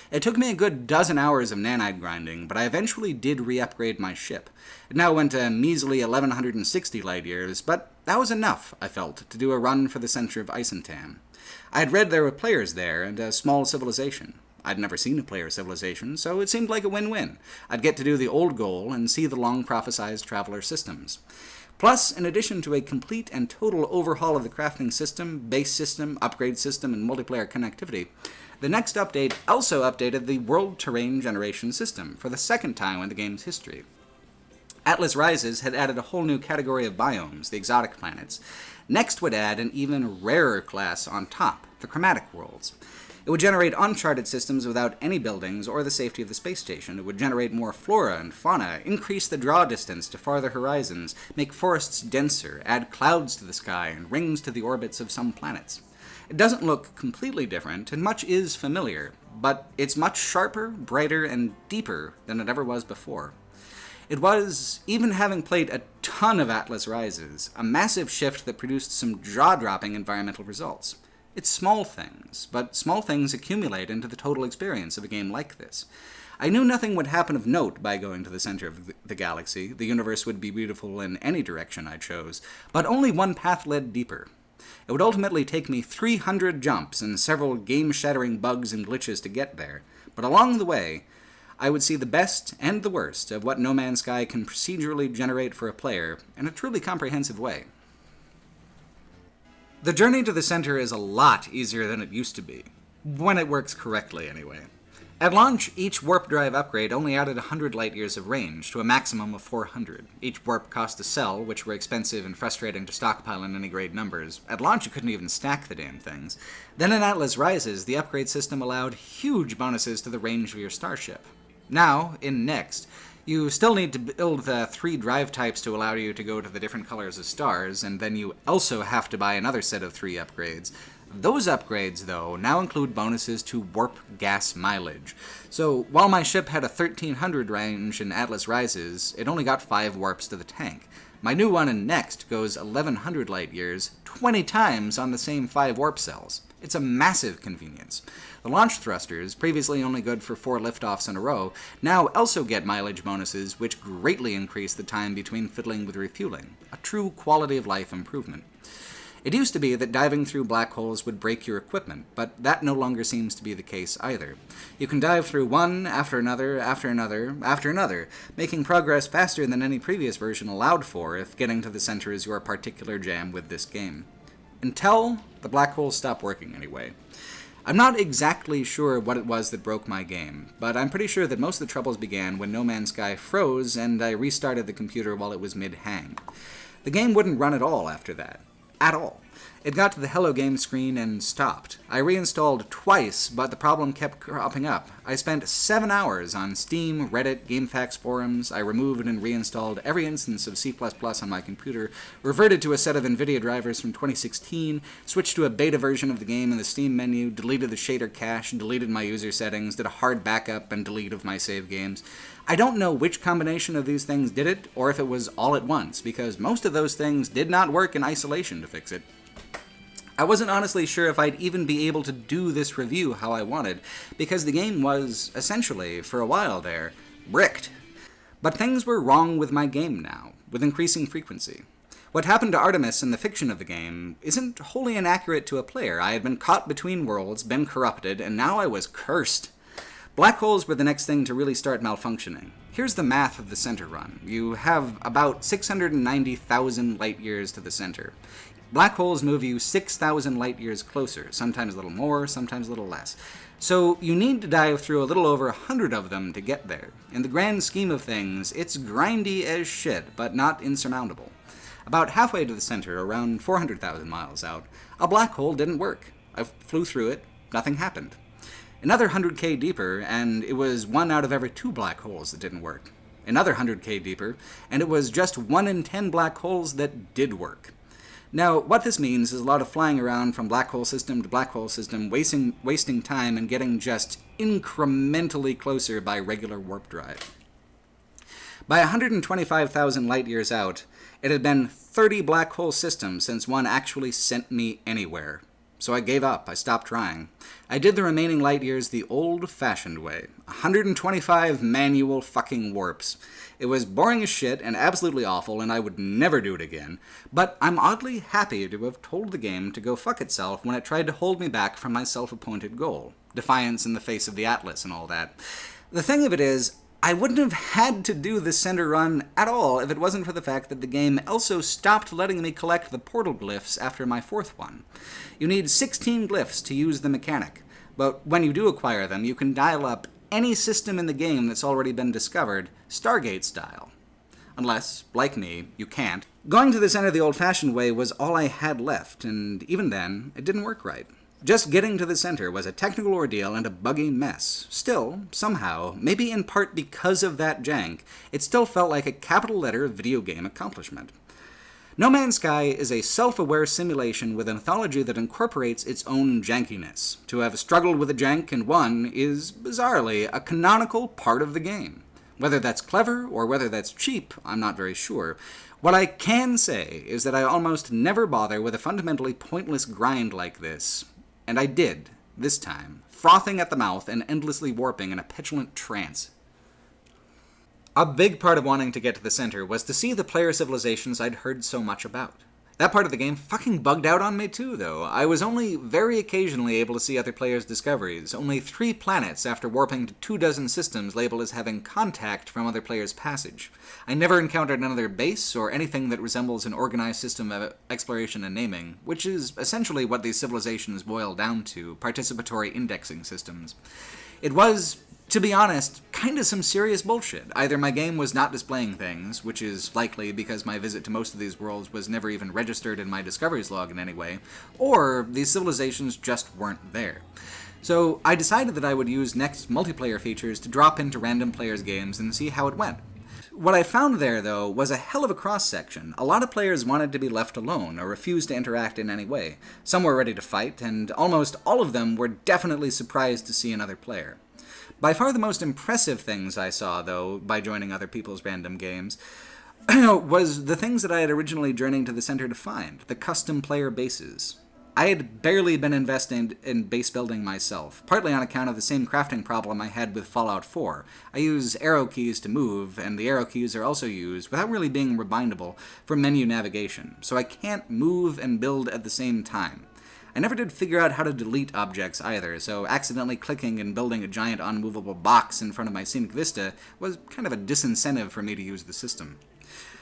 It took me a good dozen hours of nanite grinding, but I eventually did re-upgrade my ship. It now went a measly 1160 light years, but that was enough, I felt, to do a run for the center of Isentam. I had read there were players there, and a small civilization. I'd never seen a player civilization, so it seemed like a win-win. I'd get to do the old goal and see the long-prophesized traveler systems. Plus, in addition to a complete and total overhaul of the crafting system, base system, upgrade system, and multiplayer connectivity, the next update also updated the world terrain generation system for the second time in the game's history. Atlas Rises had added a whole new category of biomes, the exotic planets. Next would add an even rarer class on top, the chromatic worlds. It would generate uncharted systems without any buildings or the safety of the space station. It would generate more flora and fauna, increase the draw distance to farther horizons, make forests denser, add clouds to the sky, and rings to the orbits of some planets. It doesn't look completely different, and much is familiar, but it's much sharper, brighter, and deeper than it ever was before. It was, even having played a ton of Atlas Rises, a massive shift that produced some jaw-dropping environmental results. It's small things, but small things accumulate into the total experience of a game like this. I knew nothing would happen of note by going to the center of the galaxy. The universe would be beautiful in any direction I chose, but only one path led deeper. It would ultimately take me 300 jumps and several game-shattering bugs and glitches to get there, but along the way, I would see the best and the worst of what No Man's Sky can procedurally generate for a player in a truly comprehensive way. The journey to the center is a lot easier than it used to be. When it works correctly, anyway. At launch, each warp drive upgrade only added 100 light-years of range, to a maximum of 400. Each warp cost a cell, which were expensive and frustrating to stockpile in any great numbers. At launch, you couldn't even stack the damn things. Then in Atlas Rises, the upgrade system allowed huge bonuses to the range of your starship. Now, in Next, you still need to build the 3 drive types to allow you to go to the different colors of stars, and then you also have to buy another set of 3 upgrades. Those upgrades, though, now include bonuses to warp gas mileage. So, while my ship had a 1300 range in Atlas Rises, it only got 5 warps to the tank. My new one in Next goes 1100 light years, 20 times on the same 5 warp cells. It's a massive convenience. The launch thrusters, previously only good for 4 liftoffs in a row, now also get mileage bonuses, which greatly increase the time between fiddling with refueling. A true quality of life improvement. It used to be that diving through black holes would break your equipment, but that no longer seems to be the case either. You can dive through one after another, after another, after another, making progress faster than any previous version allowed for if getting to the center is your particular jam with this game. Until the black holes stop working anyway. I'm not exactly sure what it was that broke my game, but I'm pretty sure that most of the troubles began when No Man's Sky froze and I restarted the computer while it was mid-hang. The game wouldn't run at all after that. At all. It got to the Hello Game screen and stopped. I reinstalled twice, but the problem kept cropping up. I spent 7 hours on Steam, Reddit, GameFAQs forums. I removed and reinstalled every instance of C++ on my computer, reverted to a set of NVIDIA drivers from 2016, switched to a beta version of the game in the Steam menu, deleted the shader cache, deleted my user settings, did a hard backup and delete of my save games. I don't know which combination of these things did it, or if it was all at once, because most of those things did not work in isolation to fix it. I wasn't honestly sure if I'd even be able to do this review how I wanted, because the game was, essentially, for a while there, bricked. But things were wrong with my game now, with increasing frequency. What happened to Artemis in the fiction of the game isn't wholly inaccurate to a player. I had been caught between worlds, been corrupted, and now I was cursed. Black holes were the next thing to really start malfunctioning. Here's the math of the center run. You have about 690,000 light years to the center. Black holes move you 6,000 light years closer, sometimes a little more, sometimes a little less. So you need to dive through a little over 100 of them to get there. In the grand scheme of things, it's grindy as shit, but not insurmountable. About halfway to the center, around 400,000 miles out, a black hole didn't work. I flew through it, nothing happened. Another 100k deeper, and it was 1 out of every 2 black holes that didn't work. Another 100k deeper, and it was just 1 in 10 black holes that did work. Now, what this means is a lot of flying around from black hole system to black hole system, wasting time and getting just incrementally closer by regular warp drive. By 125,000 light years out, it had been 30 black hole systems since one actually sent me anywhere. So I gave up. I stopped trying. I did the remaining light years the old-fashioned way. 125 manual fucking warps. It was boring as shit and absolutely awful, and I would never do it again. But I'm oddly happy to have told the game to go fuck itself when it tried to hold me back from my self-appointed goal. Defiance in the face of the Atlas and all that. The thing of it is, I wouldn't have had to do the center run at all if it wasn't for the fact that the game also stopped letting me collect the portal glyphs after my 4th one. You need 16 glyphs to use the mechanic, but when you do acquire them, you can dial up any system in the game that's already been discovered, Stargate style. Unless, like me, you can't. Going to the center the old-fashioned way was all I had left, and even then, it didn't work right. Just getting to the center was a technical ordeal and a buggy mess. Still, somehow, maybe in part because of that jank, it still felt like a capital letter video game accomplishment. No Man's Sky is a self-aware simulation with an mythology that incorporates its own jankiness. To have struggled with a jank and won is, bizarrely, a canonical part of the game. Whether that's clever or whether that's cheap, I'm not very sure. What I can say is that I almost never bother with a fundamentally pointless grind like this. And I did, this time, frothing at the mouth and endlessly warping in a petulant trance. A big part of wanting to get to the center was to see the player civilizations I'd heard so much about. That part of the game fucking bugged out on me too, though. I was only very occasionally able to see other players' discoveries, only 3 planets after warping to 24 systems labeled as having contact from other players' passage. I never encountered another base or anything that resembles an organized system of exploration and naming, which is essentially what these civilizations boil down to, participatory indexing systems. It was, to be honest, kinda some serious bullshit. Either my game was not displaying things, which is likely because my visit to most of these worlds was never even registered in my discoveries log in any way, or these civilizations just weren't there. So I decided that I would use Next's multiplayer features to drop into random players' games and see how it went. What I found there, though, was a hell of a cross-section. A lot of players wanted to be left alone, or refused to interact in any way. Some were ready to fight, and almost all of them were definitely surprised to see another player. By far the most impressive things I saw, though, by joining other people's random games, was the things that I had originally journeyed to the center to find, the custom player bases. I had barely been invested in base building myself, partly on account of the same crafting problem I had with Fallout 4. I use arrow keys to move, and the arrow keys are also used, without really being rebindable, for menu navigation, so I can't move and build at the same time. I never did figure out how to delete objects either, so accidentally clicking and building a giant unmovable box in front of my scenic vista was kind of a disincentive for me to use the system.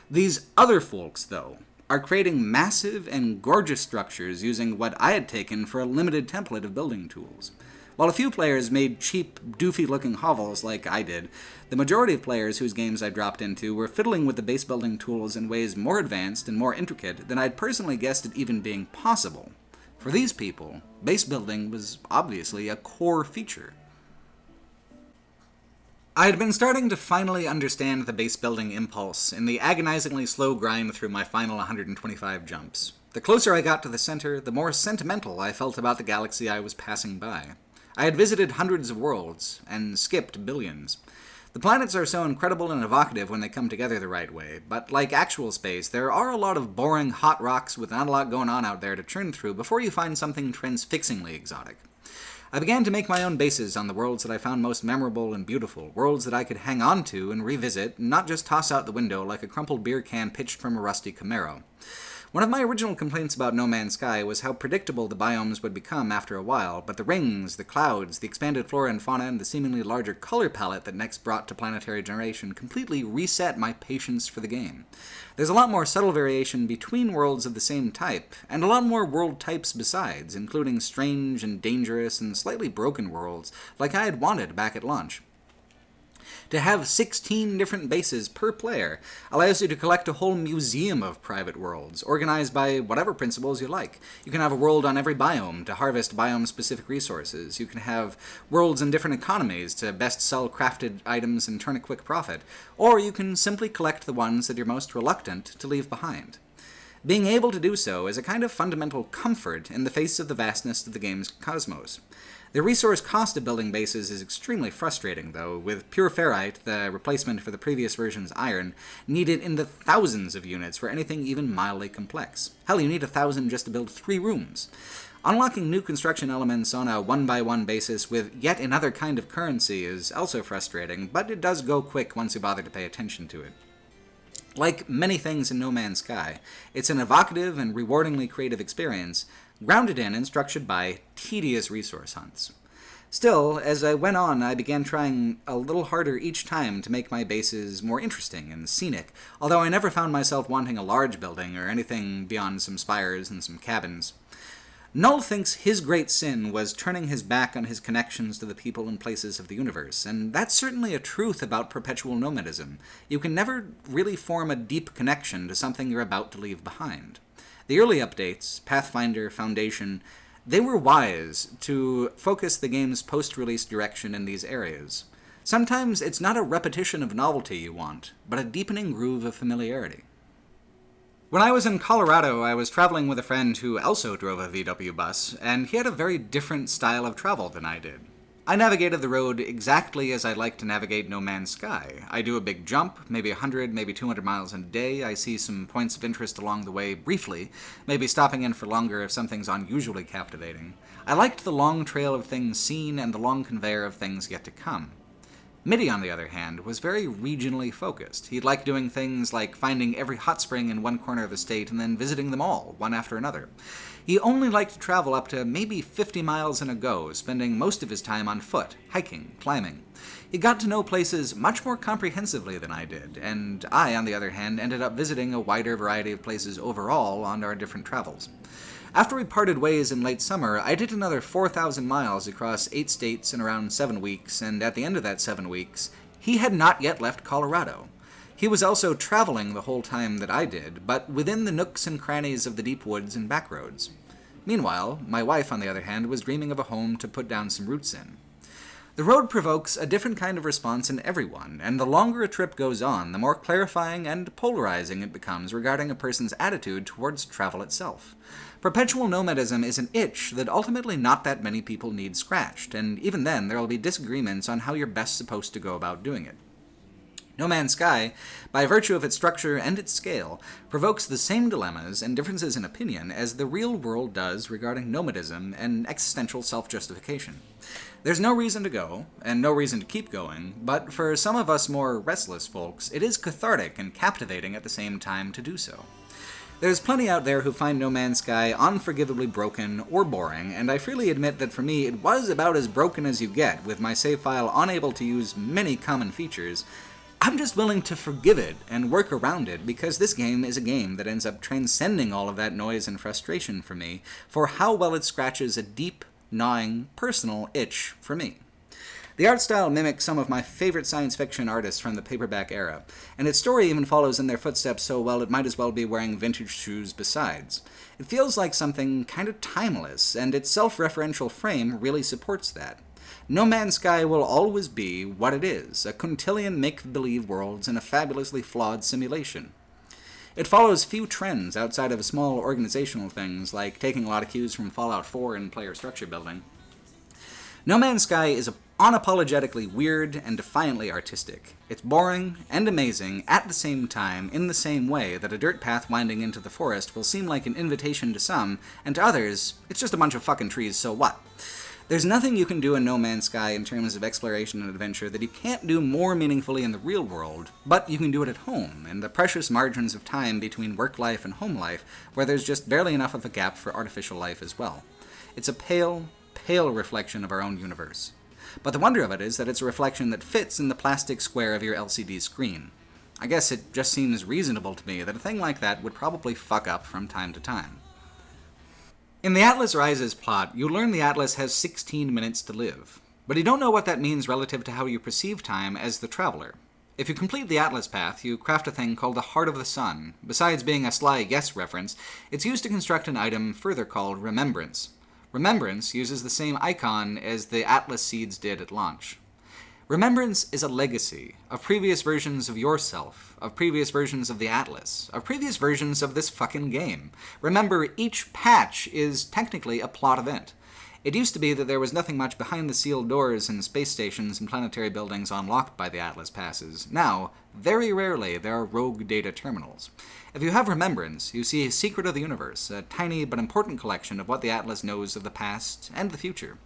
These other folks, though, are creating massive and gorgeous structures using what I had taken for a limited template of building tools. While a few players made cheap, doofy-looking hovels like I did, the majority of players whose games I dropped into were fiddling with the base building tools in ways more advanced and more intricate than I'd personally guessed it even being possible. For these people, base building was obviously a core feature. I had been starting to finally understand the base building impulse in the agonizingly slow grind through my final 125 jumps. The closer I got to the center, the more sentimental I felt about the galaxy I was passing by. I had visited hundreds of worlds, and skipped billions. The planets are so incredible and evocative when they come together the right way, but like actual space, there are a lot of boring hot rocks with not a lot going on out there to churn through before you find something transfixingly exotic. I began to make my own bases on the worlds that I found most memorable and beautiful, worlds that I could hang on to and revisit, and not just toss out the window like a crumpled beer can pitched from a rusty Camaro. One of my original complaints about No Man's Sky was how predictable the biomes would become after a while, but the rings, the clouds, the expanded flora and fauna, and the seemingly larger color palette that Next brought to planetary generation completely reset my patience for the game. There's a lot more subtle variation between worlds of the same type, and a lot more world types besides, including strange and dangerous and slightly broken worlds, like I had wanted back at launch. To have 16 different bases per player allows you to collect a whole museum of private worlds, organized by whatever principles you like. You can have a world on every biome to harvest biome-specific resources. You can have worlds in different economies to best sell crafted items and turn a quick profit. Or you can simply collect the ones that you're most reluctant to leave behind. Being able to do so is a kind of fundamental comfort in the face of the vastness of the game's cosmos. The resource cost of building bases is extremely frustrating, though, with pure ferrite, the replacement for the previous version's iron, needed in the thousands of units for anything even mildly complex. Hell, you need 1,000 just to build 3 rooms. Unlocking new construction elements on a one-by-one basis with yet another kind of currency is also frustrating, but it does go quick once you bother to pay attention to it. Like many things in No Man's Sky, it's an evocative and rewardingly creative experience, grounded in and structured by tedious resource hunts. Still, as I went on, I began trying a little harder each time to make my bases more interesting and scenic, although I never found myself wanting a large building or anything beyond some spires and some cabins. Null thinks his great sin was turning his back on his connections to the people and places of the universe, and that's certainly a truth about perpetual nomadism. You can never really form a deep connection to something you're about to leave behind. The early updates, Pathfinder, Foundation, they were wise to focus the game's post-release direction in these areas. Sometimes it's not a repetition of novelty you want, but a deepening groove of familiarity. When I was in Colorado, I was traveling with a friend who also drove a VW bus, and he had a very different style of travel than I did. I navigated the road exactly as I like to navigate No Man's Sky. I do a big jump, maybe 100, maybe 200 miles in a day. I see some points of interest along the way briefly, maybe stopping in for longer if something's unusually captivating. I liked the long trail of things seen and the long conveyor of things yet to come. Mitty, on the other hand, was very regionally focused. He liked doing things like finding every hot spring in one corner of the state and then visiting them all, one after another. He only liked to travel up to maybe 50 miles in a go, spending most of his time on foot, hiking, climbing. He got to know places much more comprehensively than I did, and I, on the other hand, ended up visiting a wider variety of places overall on our different travels. After we parted ways in late summer, I did another 4,000 miles across 8 states in around 7 weeks, and at the end of that 7 weeks, he had not yet left Colorado. He was also traveling the whole time that I did, but within the nooks and crannies of the deep woods and backroads. Meanwhile, my wife, on the other hand, was dreaming of a home to put down some roots in. The road provokes a different kind of response in everyone, and the longer a trip goes on, the more clarifying and polarizing it becomes regarding a person's attitude towards travel itself. Perpetual nomadism is an itch that ultimately not that many people need scratched, and even then there will be disagreements on how you're best supposed to go about doing it. No Man's Sky, by virtue of its structure and its scale, provokes the same dilemmas and differences in opinion as the real world does regarding nomadism and existential self-justification. There's no reason to go, and no reason to keep going, but for some of us more restless folks, it is cathartic and captivating at the same time to do so. There's plenty out there who find No Man's Sky unforgivably broken or boring, and I freely admit that for me it was about as broken as you get, with my save file unable to use many common features. I'm just willing to forgive it and work around it because this game is a game that ends up transcending all of that noise and frustration for me for how well it scratches a deep, gnawing, personal itch for me. The art style mimics some of my favorite science fiction artists from the paperback era, and its story even follows in their footsteps so well it might as well be wearing vintage shoes besides. It feels like something kind of timeless, and its self-referential frame really supports that. No Man's Sky will always be what it is, a quintillion make-believe worlds in a fabulously flawed simulation. It follows few trends outside of small organizational things, like taking a lot of cues from Fallout 4 and player structure building. No Man's Sky is unapologetically weird and defiantly artistic. It's boring and amazing at the same time, in the same way that a dirt path winding into the forest will seem like an invitation to some, and to others, it's just a bunch of fucking trees, so what? There's nothing you can do in No Man's Sky in terms of exploration and adventure that you can't do more meaningfully in the real world, but you can do it at home, in the precious margins of time between work life and home life, where there's just barely enough of a gap for artificial life as well. It's a pale reflection of our own universe. But the wonder of it is that it's a reflection that fits in the plastic square of your LCD screen. I guess it just seems reasonable to me that a thing like that would probably fuck up from time to time. In the Atlas Rises plot, you learn the Atlas has 16 minutes to live, but you don't know what that means relative to how you perceive time as the traveler. If you complete the Atlas path, you craft a thing called the Heart of the Sun. Besides being a sly yes reference, it's used to construct an item further called Remembrance. Remembrance uses the same icon as the Atlas seeds did at launch. Remembrance is a legacy of previous versions of yourself, of previous versions of the Atlas, of previous versions of this fucking game. Remember, each patch is technically a plot event. It used to be that there was nothing much behind the sealed doors and space stations and planetary buildings unlocked by the Atlas passes. Now, very rarely, there are rogue data terminals. If you have Remembrance, you see a secret of the universe, a tiny but important collection of what the Atlas knows of the past and the future.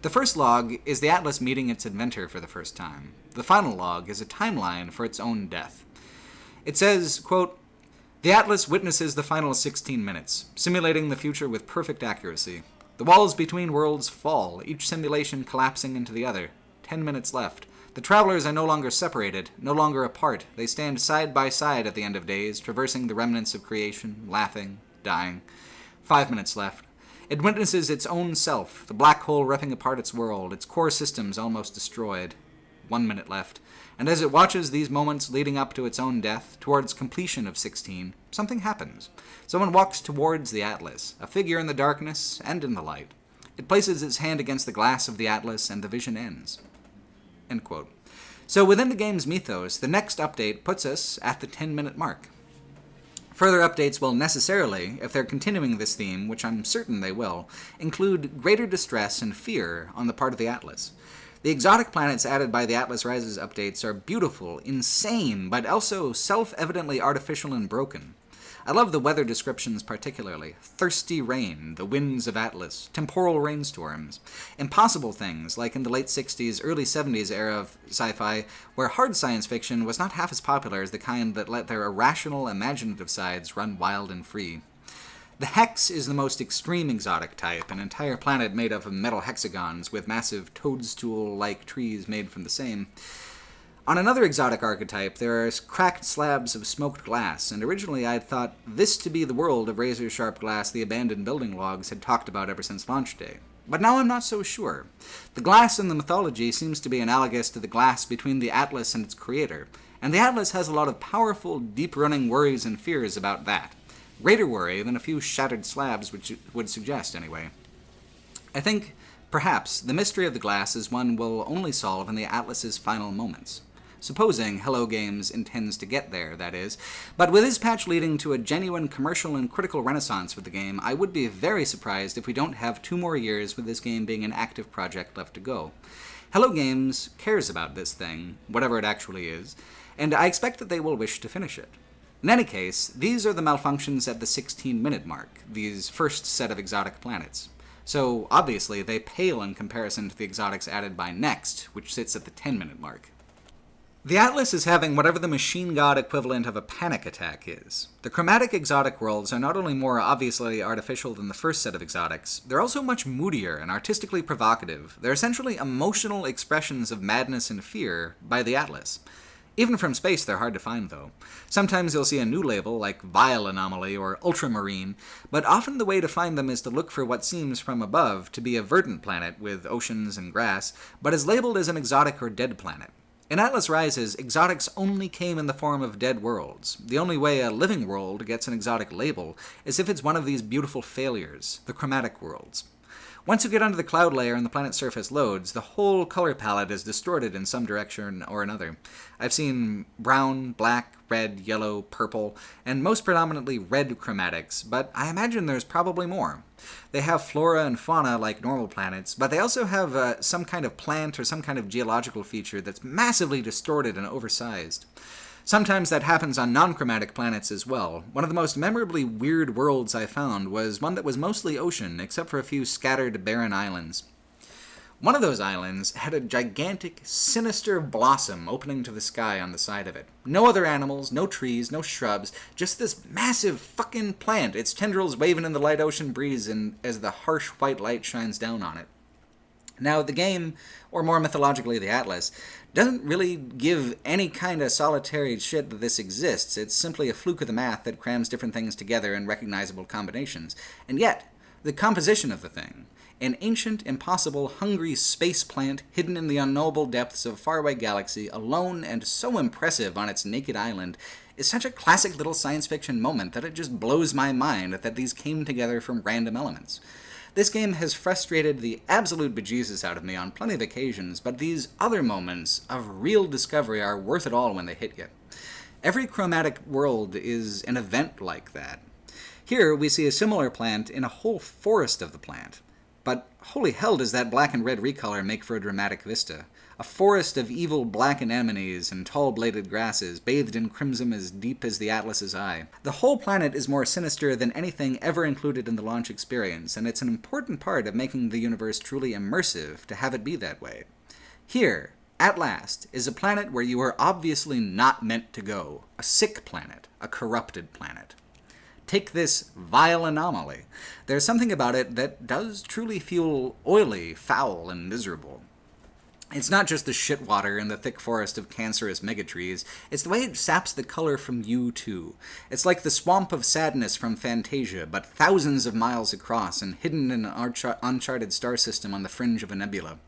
The first log is the Atlas meeting its inventor for the first time. The final log is a timeline for its own death. It says, quote, "The Atlas witnesses the final 16 minutes, simulating the future with perfect accuracy. The walls between worlds fall, each simulation collapsing into the other. 10 minutes left. The travelers are no longer separated, no longer apart. They stand side by side at the end of days, traversing the remnants of creation, laughing, dying. 5 minutes left. It witnesses its own self, the black hole ripping apart its world, its core systems almost destroyed. 1 minute left. And as it watches these moments leading up to its own death, towards completion of 16, something happens. Someone walks towards the Atlas, a figure in the darkness and in the light. It places its hand against the glass of the Atlas, and the vision ends. End quote. So within the game's mythos, the next update puts us at the 10-minute mark. Further updates will necessarily, if they're continuing this theme, which I'm certain they will, include greater distress and fear on the part of the Atlas. The exotic planets added by the Atlas Rises updates are beautiful, insane, but also self-evidently artificial and broken. I love the weather descriptions particularly. Thirsty rain, the winds of Atlas, temporal rainstorms. Impossible things, like in the late 60s, early 70s era of sci-fi, where hard science fiction was not half as popular as the kind that let their irrational, imaginative sides run wild and free. The Hex is the most extreme exotic type, an entire planet made up of metal hexagons with massive toadstool-like trees made from the same. On another exotic archetype, there are cracked slabs of smoked glass, and originally I'd thought this to be the world of razor-sharp glass the abandoned building logs had talked about ever since launch day. But now I'm not so sure. The glass in the mythology seems to be analogous to the glass between the Atlas and its creator, and the Atlas has a lot of powerful, deep-running worries and fears about that. Greater worry than a few shattered slabs would suggest, anyway. I think, perhaps, the mystery of the glass is one we'll only solve in the Atlas's final moments. Supposing Hello Games intends to get there, that is. But with this patch leading to a genuine commercial and critical renaissance with the game, I would be very surprised if we don't have 2 more years with this game being an active project left to go. Hello Games cares about this thing, whatever it actually is, and I expect that they will wish to finish it. In any case, these are the malfunctions at the 16-minute mark, these first set of exotic planets. So, obviously, they pale in comparison to the exotics added by Next, which sits at the 10-minute mark. The Atlas is having whatever the machine god equivalent of a panic attack is. The chromatic exotic worlds are not only more obviously artificial than the first set of exotics, they're also much moodier and artistically provocative. They're essentially emotional expressions of madness and fear by the Atlas. Even from space, they're hard to find, though. Sometimes you'll see a new label, like Vile Anomaly or Ultramarine, but often the way to find them is to look for what seems from above to be a verdant planet with oceans and grass, but is labeled as an exotic or dead planet. In Atlas Rises, exotics only came in the form of dead worlds. The only way a living world gets an exotic label is if it's one of these beautiful failures, the chromatic worlds. Once you get under the cloud layer and the planet's surface loads, the whole color palette is distorted in some direction or another. I've seen brown, black, red, yellow, purple, and most predominantly red chromatics, but I imagine there's probably more. They have flora and fauna like normal planets, but they also have some kind of plant or some kind of geological feature that's massively distorted and oversized. Sometimes that happens on non-chromatic planets as well. One of the most memorably weird worlds I found was one that was mostly ocean, except for a few scattered barren islands. One of those islands had a gigantic, sinister blossom opening to the sky on the side of it. No other animals, no trees, no shrubs, just this massive fucking plant, its tendrils waving in the light ocean breeze as the harsh white light shines down on it. Now, the game, or more mythologically the Atlas, doesn't really give any kind of solitary shit that this exists. It's simply a fluke of the math that crams different things together in recognizable combinations. And yet, the composition of the thing, an ancient, impossible, hungry space plant hidden in the unknowable depths of a faraway galaxy, alone and so impressive on its naked island, is such a classic little science fiction moment that it just blows my mind that these came together from random elements. This game has frustrated the absolute bejesus out of me on plenty of occasions, but these other moments of real discovery are worth it all when they hit you. Every chromatic world is an event like that. Here we see a similar plant in a whole forest of the plant. But holy hell does that black and red recolor make for a dramatic vista. A forest of evil black anemones and tall-bladed grasses, bathed in crimson as deep as the Atlas's eye. The whole planet is more sinister than anything ever included in the launch experience, and it's an important part of making the universe truly immersive to have it be that way. Here, at last, is a planet where you are obviously not meant to go. A sick planet. A corrupted planet. Take this Vile Anomaly. There's something about it that does truly feel oily, foul, and miserable. It's not just the shit water and the thick forest of cancerous megatrees, it's the way it saps the color from you, too. It's like the swamp of sadness from Fantasia, but thousands of miles across and hidden in an uncharted star system on the fringe of a nebula.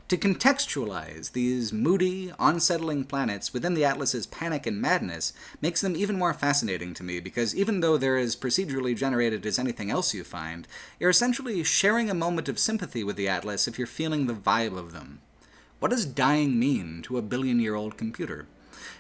To contextualize these moody, unsettling planets within the Atlas's panic and madness makes them even more fascinating to me, because even though they're as procedurally generated as anything else you find, you're essentially sharing a moment of sympathy with the Atlas if you're feeling the vibe of them. What does dying mean to a billion-year-old computer?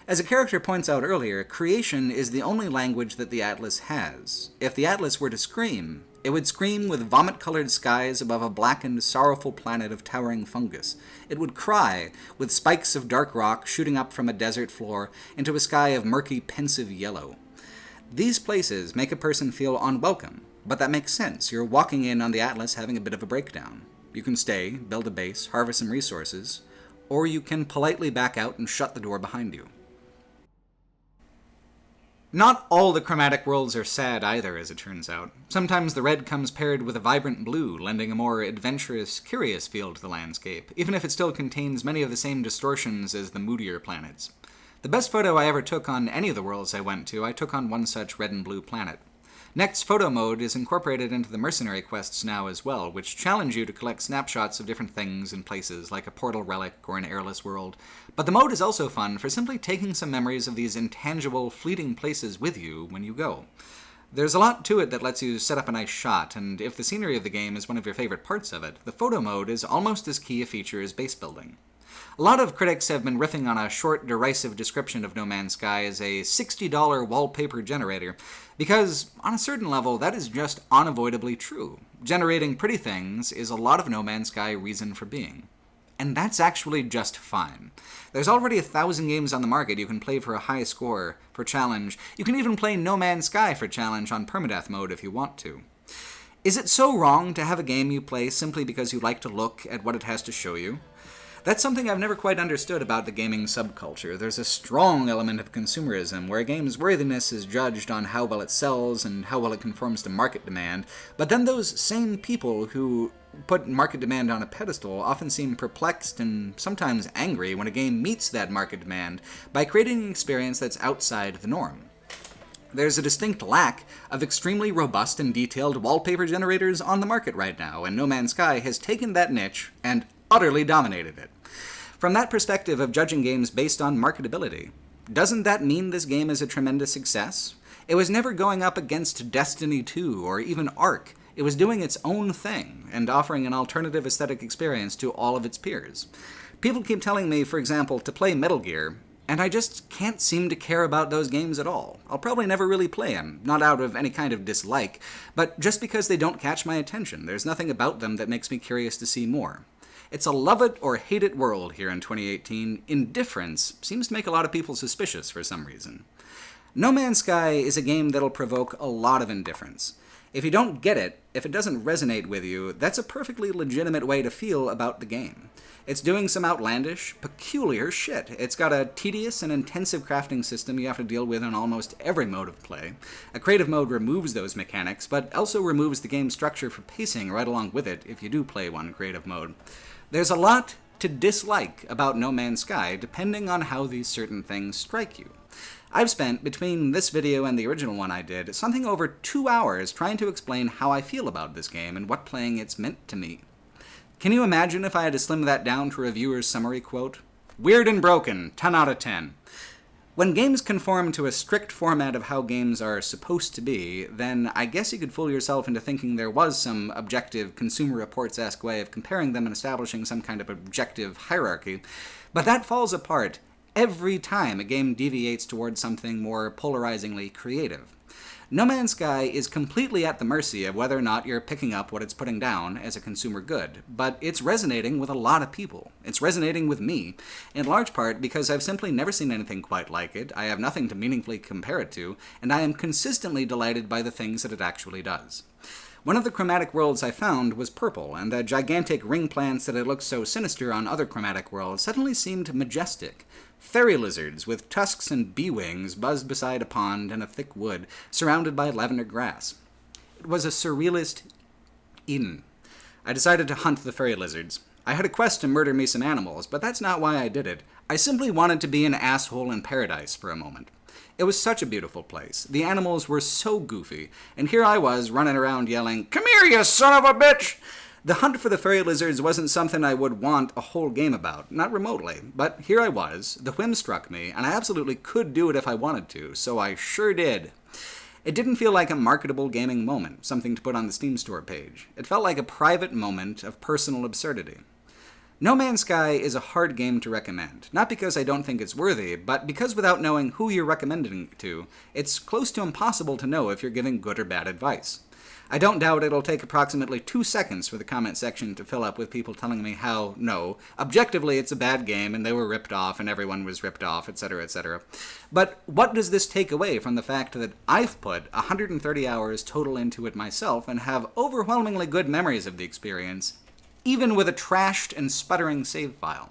As a character points out earlier, creation is the only language that the Atlas has. If the Atlas were to scream, it would scream with vomit-colored skies above a blackened, sorrowful planet of towering fungus. It would cry with spikes of dark rock shooting up from a desert floor into a sky of murky, pensive yellow. These places make a person feel unwelcome, but that makes sense. You're walking in on the Atlas having a bit of a breakdown. You can stay, build a base, harvest some resources, or you can politely back out and shut the door behind you. Not all the chromatic worlds are sad either, as it turns out. Sometimes the red comes paired with a vibrant blue, lending a more adventurous, curious feel to the landscape, even if it still contains many of the same distortions as the moodier planets. The best photo I ever took on any of the worlds I went to, I took on one such red and blue planet. Next photo mode is incorporated into the mercenary quests now as well, which challenge you to collect snapshots of different things and places, like a portal relic or an airless world. But the mode is also fun for simply taking some memories of these intangible, fleeting places with you when you go. There's a lot to it that lets you set up a nice shot, and if the scenery of the game is one of your favorite parts of it, the photo mode is almost as key a feature as base building. A lot of critics have been riffing on a short, derisive description of No Man's Sky as a $60 wallpaper generator, because, on a certain level, that is just unavoidably true. Generating pretty things is a lot of No Man's Sky reason for being. And that's actually just fine. There's already 1,000 games on the market you can play for a high score, for challenge. You can even play No Man's Sky for challenge on permadeath mode if you want to. Is it so wrong to have a game you play simply because you like to look at what it has to show you? That's something I've never quite understood about the gaming subculture. There's a strong element of consumerism, where a game's worthiness is judged on how well it sells and how well it conforms to market demand, but then those same people who put market demand on a pedestal often seem perplexed and sometimes angry when a game meets that market demand by creating an experience that's outside the norm. There's a distinct lack of extremely robust and detailed wallpaper generators on the market right now, and No Man's Sky has taken that niche and utterly dominated it. From that perspective of judging games based on marketability, doesn't that mean this game is a tremendous success? It was never going up against Destiny 2 or even Ark. It was doing its own thing and offering an alternative aesthetic experience to all of its peers. People keep telling me, for example, to play Metal Gear, and I just can't seem to care about those games at all. I'll probably never really play them, not out of any kind of dislike, but just because they don't catch my attention. There's nothing about them that makes me curious to see more. It's a love it or hate it world here in 2018. Indifference seems to make a lot of people suspicious for some reason. No Man's Sky is a game that'll provoke a lot of indifference. If you don't get it, if it doesn't resonate with you, that's a perfectly legitimate way to feel about the game. It's doing some outlandish, peculiar shit. It's got a tedious and intensive crafting system you have to deal with in almost every mode of play. A creative mode removes those mechanics, but also removes the game's structure for pacing right along with it if you do play one creative mode. There's a lot to dislike about No Man's Sky, depending on how these certain things strike you. I've spent, between this video and the original one I did, something over 2 hours trying to explain how I feel about this game and what playing it's meant to me. Can you imagine if I had to slim that down to a reviewer's summary quote? Weird and broken, 10 out of 10. When games conform to a strict format of how games are supposed to be, then I guess you could fool yourself into thinking there was some objective Consumer Reports-esque way of comparing them and establishing some kind of objective hierarchy, but that falls apart every time a game deviates towards something more polarizingly creative. No Man's Sky is completely at the mercy of whether or not you're picking up what it's putting down as a consumer good, but it's resonating with a lot of people. It's resonating with me, in large part because I've simply never seen anything quite like it, I have nothing to meaningfully compare it to, and I am consistently delighted by the things that it actually does. One of the chromatic worlds I found was purple, and the gigantic ring plants that had looked so sinister on other chromatic worlds suddenly seemed majestic. Fairy lizards with tusks and bee wings buzzed beside a pond in a thick wood, surrounded by lavender grass. It was a surrealist Eden. I decided to hunt the fairy lizards. I had a quest to murder me some animals, but that's not why I did it. I simply wanted to be an asshole in paradise for a moment. It was such a beautiful place. The animals were so goofy, and here I was running around yelling, "Come here, you son of a bitch!" The hunt for the fairy lizards wasn't something I would want a whole game about, not remotely, but here I was, the whim struck me, and I absolutely could do it if I wanted to, so I sure did. It didn't feel like a marketable gaming moment, something to put on the Steam store page. It felt like a private moment of personal absurdity. No Man's Sky is a hard game to recommend, not because I don't think it's worthy, but because without knowing who you're recommending it to, it's close to impossible to know if you're giving good or bad advice. I don't doubt it'll take approximately 2 seconds for the comment section to fill up with people telling me how, no, objectively it's a bad game and they were ripped off and everyone was ripped off, etc., etc. But what does this take away from the fact that I've put 130 hours total into it myself and have overwhelmingly good memories of the experience, even with a trashed and sputtering save file?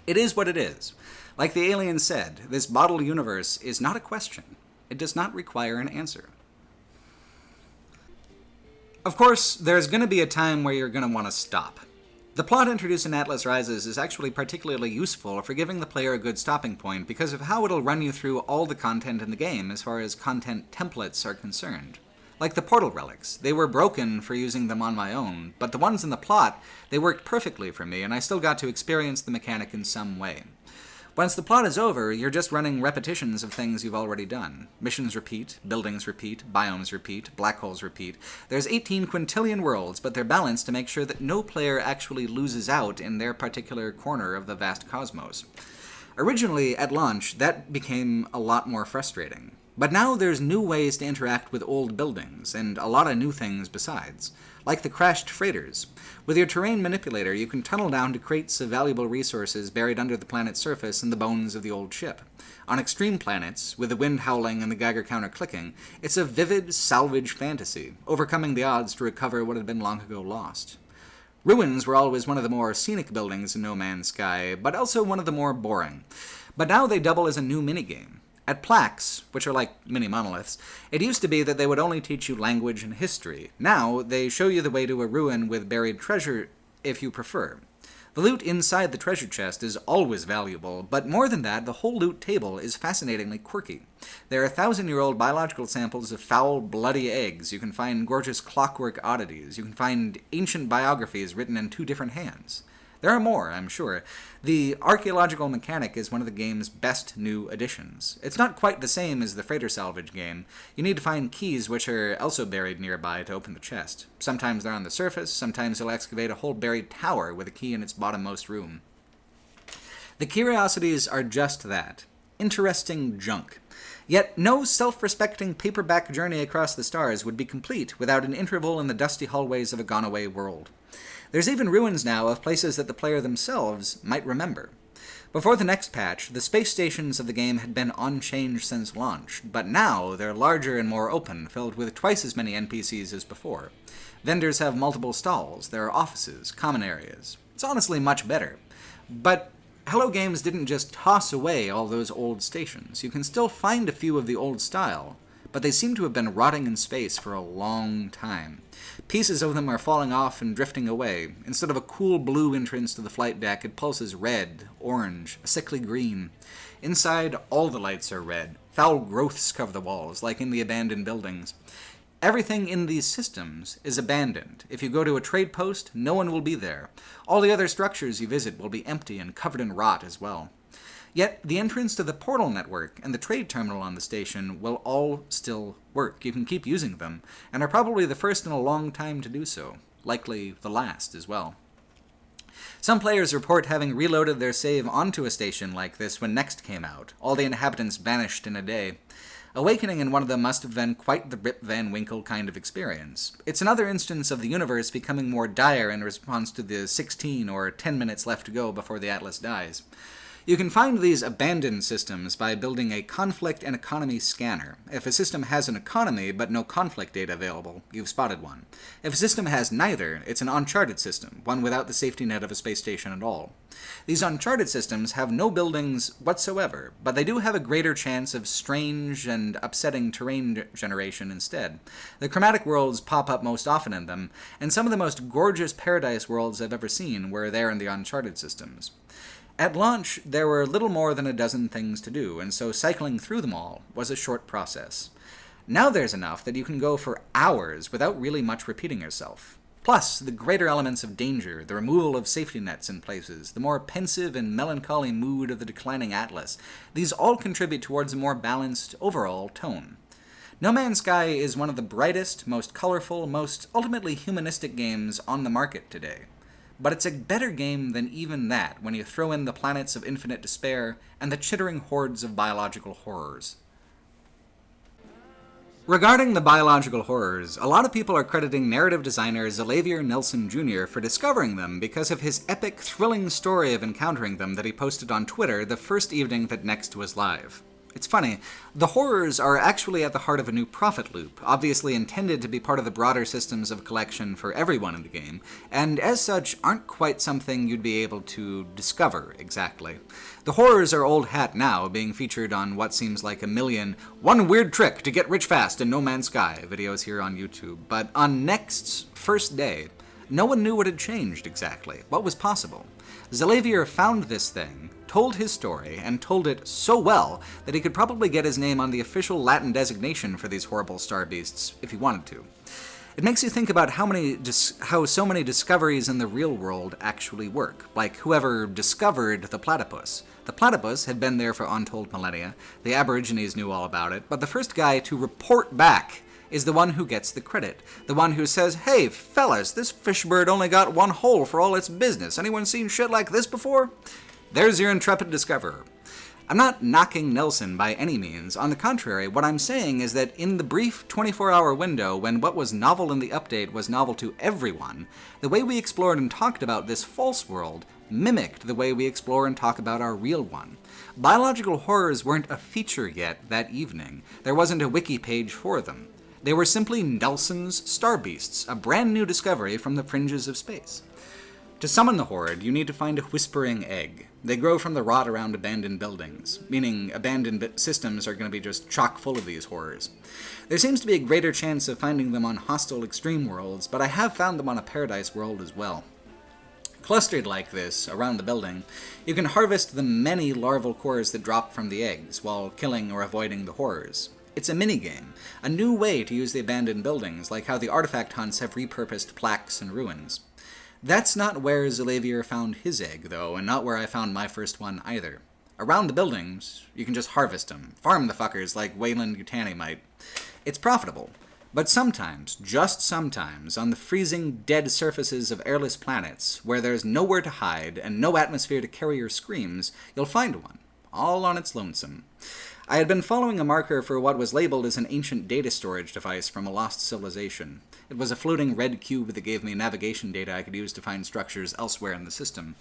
It is what it is. Like the alien said, this bottle universe is not a question. It does not require an answer. Of course, there's going to be a time where you're going to want to stop. The plot introduced in Atlas Rises is actually particularly useful for giving the player a good stopping point because of how it'll run you through all the content in the game as far as content templates are concerned. Like the portal relics, they were broken for using them on my own, but the ones in the plot, they worked perfectly for me and I still got to experience the mechanic in some way. Once the plot is over, you're just running repetitions of things you've already done. Missions repeat, buildings repeat, biomes repeat, black holes repeat. There's 18 quintillion worlds, but they're balanced to make sure that no player actually loses out in their particular corner of the vast cosmos. Originally, at launch, that became a lot more frustrating. But now there's new ways to interact with old buildings, and a lot of new things besides. Like the crashed freighters. With your terrain manipulator, you can tunnel down to crates of valuable resources buried under the planet's surface in the bones of the old ship. On extreme planets, with the wind howling and the Geiger counter clicking, it's a vivid, salvage fantasy, overcoming the odds to recover what had been long ago lost. Ruins were always one of the more scenic buildings in No Man's Sky, but also one of the more boring. But now they double as a new minigame. At plaques, which are like mini monoliths, it used to be that they would only teach you language and history. Now, they show you the way to a ruin with buried treasure, if you prefer. The loot inside the treasure chest is always valuable, but more than that, the whole loot table is fascinatingly quirky. There are 1,000-year-old biological samples of foul, bloody eggs. You can find gorgeous clockwork oddities. You can find ancient biographies written in 2 different hands. There are more, I'm sure. The archaeological mechanic is one of the game's best new additions. It's not quite the same as the freighter salvage game. You need to find keys which are also buried nearby to open the chest. Sometimes they're on the surface, sometimes you'll excavate a whole buried tower with a key in its bottommost room. The curiosities are just that. Interesting junk. Yet no self-respecting paperback journey across the stars would be complete without an interval in the dusty hallways of a gone-away world. There's even ruins now of places that the player themselves might remember. Before the next patch, the space stations of the game had been unchanged since launch, but now they're larger and more open, filled with twice as many NPCs as before. Vendors have multiple stalls, there are offices, common areas. It's honestly much better. But Hello Games didn't just toss away all those old stations. You can still find a few of the old style, but they seem to have been rotting in space for a long time. Pieces of them are falling off and drifting away. Instead of a cool blue entrance to the flight deck, it pulses red, orange, a sickly green. Inside, all the lights are red. Foul growths cover the walls, like in the abandoned buildings. Everything in these systems is abandoned. If you go to a trade post, no one will be there. All the other structures you visit will be empty and covered in rot as well. Yet, the entrance to the portal network and the trade terminal on the station will all still work. You can keep using them, and are probably the first in a long time to do so. Likely the last as well. Some players report having reloaded their save onto a station like this when Next came out. All the inhabitants vanished in a day. Awakening in one of them must have been quite the Rip Van Winkle kind of experience. It's another instance of the universe becoming more dire in response to the 16 or 10 minutes left to go before the Atlas dies. You can find these abandoned systems by building a conflict and economy scanner. If a system has an economy but no conflict data available, you've spotted one. If a system has neither, it's an uncharted system, one without the safety net of a space station at all. These uncharted systems have no buildings whatsoever, but they do have a greater chance of strange and upsetting terrain generation instead. The chromatic worlds pop up most often in them, and some of the most gorgeous paradise worlds I've ever seen were there in the uncharted systems. At launch, there were little more than a dozen things to do, and so cycling through them all was a short process. Now there's enough that you can go for hours without really much repeating yourself. Plus, the greater elements of danger, the removal of safety nets in places, the more pensive and melancholy mood of the declining atlas, these all contribute towards a more balanced overall tone. No Man's Sky is one of the brightest, most colorful, most ultimately humanistic games on the market today. But it's a better game than even that when you throw in the planets of infinite despair and the chittering hordes of biological horrors. Regarding the biological horrors, a lot of people are crediting narrative designer Xavier Nelson Jr. for discovering them because of his epic, thrilling story of encountering them that he posted on Twitter the first evening that Next was live. It's funny, the horrors are actually at the heart of a new profit loop, obviously intended to be part of the broader systems of collection for everyone in the game, and as such aren't quite something you'd be able to discover exactly. The horrors are old hat now, being featured on what seems like a million "one weird trick to get rich fast in No Man's Sky" videos here on YouTube, but on Next's first day, no one knew what had changed exactly, what was possible. Xavier found this thing, told his story, and told it so well that he could probably get his name on the official Latin designation for these horrible star beasts if he wanted to. It makes you think about how so many discoveries in the real world actually work, like whoever discovered the platypus. The platypus had been there for untold millennia, the Aborigines knew all about it, but the first guy to report back is the one who gets the credit. The one who says, "Hey, fellas, this fishbird only got one hole for all its business. Anyone seen shit like this before?" There's your intrepid discoverer. I'm not knocking Nelson by any means. On the contrary, what I'm saying is that in the brief 24-hour window when what was novel in the update was novel to everyone, the way we explored and talked about this false world mimicked the way we explore and talk about our real one. Biological horrors weren't a feature yet that evening. There wasn't a wiki page for them. They were simply Nelson's Star Beasts, a brand new discovery from the fringes of space. To summon the horde, you need to find a whispering egg. They grow from the rot around abandoned buildings, meaning abandoned systems are going to be just chock full of these horrors. There seems to be a greater chance of finding them on hostile extreme worlds, but I have found them on a paradise world as well. Clustered like this, around the building, you can harvest the many larval cores that drop from the eggs, while killing or avoiding the horrors. It's a minigame, a new way to use the abandoned buildings, like how the artifact hunts have repurposed plaques and ruins. That's not where Xavier found his egg, though, and not where I found my first one either. Around the buildings, you can just harvest them, farm the fuckers like Wayland Yutani might. It's profitable, but sometimes, just sometimes, on the freezing, dead surfaces of airless planets, where there's nowhere to hide and no atmosphere to carry your screams, you'll find one, all on its lonesome. I had been following a marker for what was labeled as an ancient data storage device from a lost civilization. It was a floating red cube that gave me navigation data I could use to find structures elsewhere in the system.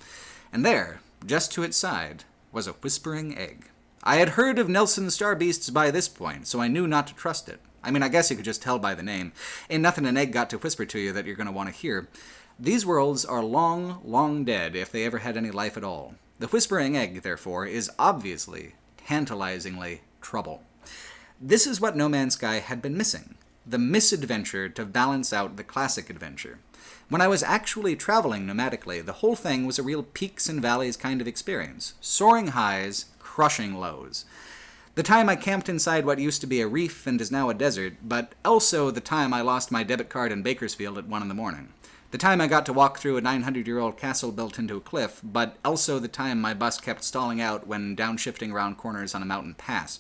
And there, just to its side, was a whispering egg. I had heard of Nelson's Star Beasts by this point, so I knew not to trust it. I mean, I guess you could just tell by the name. Ain't nothing an egg got to whisper to you that you're going to want to hear. These worlds are long, long dead if they ever had any life at all. The whispering egg, therefore, is obviously, tantalizingly, trouble. This is what No Man's Sky had been missing. The misadventure to balance out the classic adventure. When I was actually traveling nomadically, the whole thing was a real peaks and valleys kind of experience. Soaring highs, crushing lows. The time I camped inside what used to be a reef and is now a desert, but also the time I lost my debit card in Bakersfield at 1 a.m. The time I got to walk through a 900-year-old castle built into a cliff, but also the time my bus kept stalling out when downshifting around corners on a mountain pass.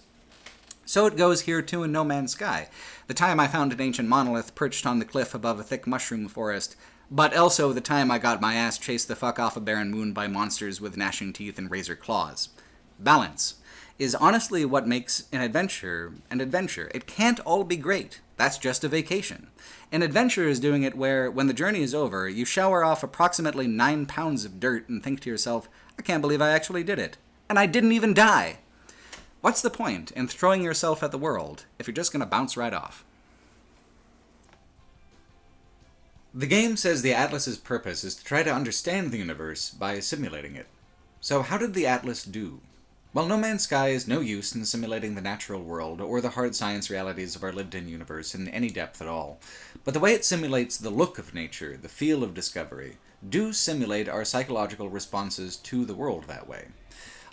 So it goes here too in No Man's Sky. The time I found an ancient monolith perched on the cliff above a thick mushroom forest, but also the time I got my ass chased the fuck off a barren moon by monsters with gnashing teeth and razor claws. Balance is honestly what makes an adventure an adventure. It can't all be great. That's just a vacation. An adventure is doing it where, when the journey is over, you shower off approximately 9 pounds of dirt and think to yourself, I can't believe I actually did it. And I didn't even die! What's the point in throwing yourself at the world if you're just gonna bounce right off? The game says the Atlas's purpose is to try to understand the universe by simulating it. So how did the Atlas do? Well, No Man's Sky is no use in simulating the natural world or the hard science realities of our lived-in universe in any depth at all, but the way it simulates the look of nature, the feel of discovery, do simulate our psychological responses to the world that way.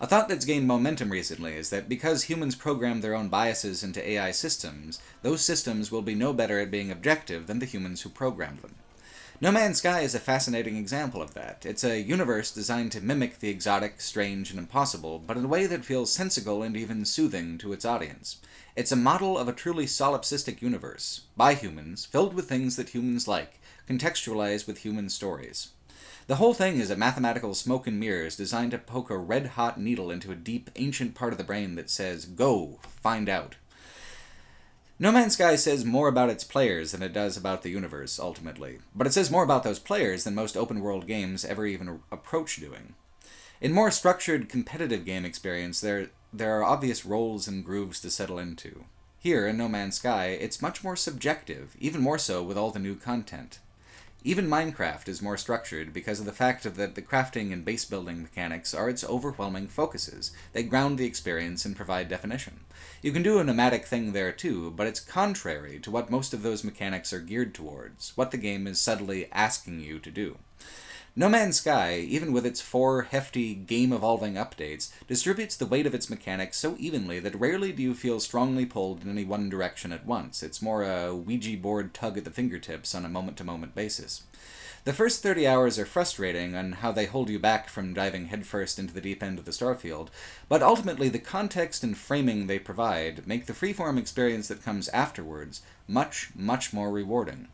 A thought that's gained momentum recently is that because humans program their own biases into AI systems, those systems will be no better at being objective than the humans who programmed them. No Man's Sky is a fascinating example of that. It's a universe designed to mimic the exotic, strange, and impossible, but in a way that feels sensical and even soothing to its audience. It's a model of a truly solipsistic universe, by humans, filled with things that humans like, contextualized with human stories. The whole thing is a mathematical smoke and mirrors designed to poke a red-hot needle into a deep, ancient part of the brain that says, go, find out. No Man's Sky says more about its players than it does about the universe, ultimately. But it says more about those players than most open-world games ever even approach doing. In more structured, competitive game experience, there are obvious roles and grooves to settle into. Here, in No Man's Sky, it's much more subjective, even more so with all the new content. Even Minecraft is more structured because of the fact that the crafting and base building mechanics are its overwhelming focuses. They ground the experience and provide definition. You can do a nomadic thing there too, but it's contrary to what most of those mechanics are geared towards, what the game is subtly asking you to do. No Man's Sky, even with its 4 hefty, game-evolving updates, distributes the weight of its mechanics so evenly that rarely do you feel strongly pulled in any one direction at once. It's more a Ouija board tug at the fingertips on a moment-to-moment basis. The first 30 hours are frustrating on how they hold you back from diving headfirst into the deep end of the starfield, but ultimately the context and framing they provide make the freeform experience that comes afterwards much, much more rewarding.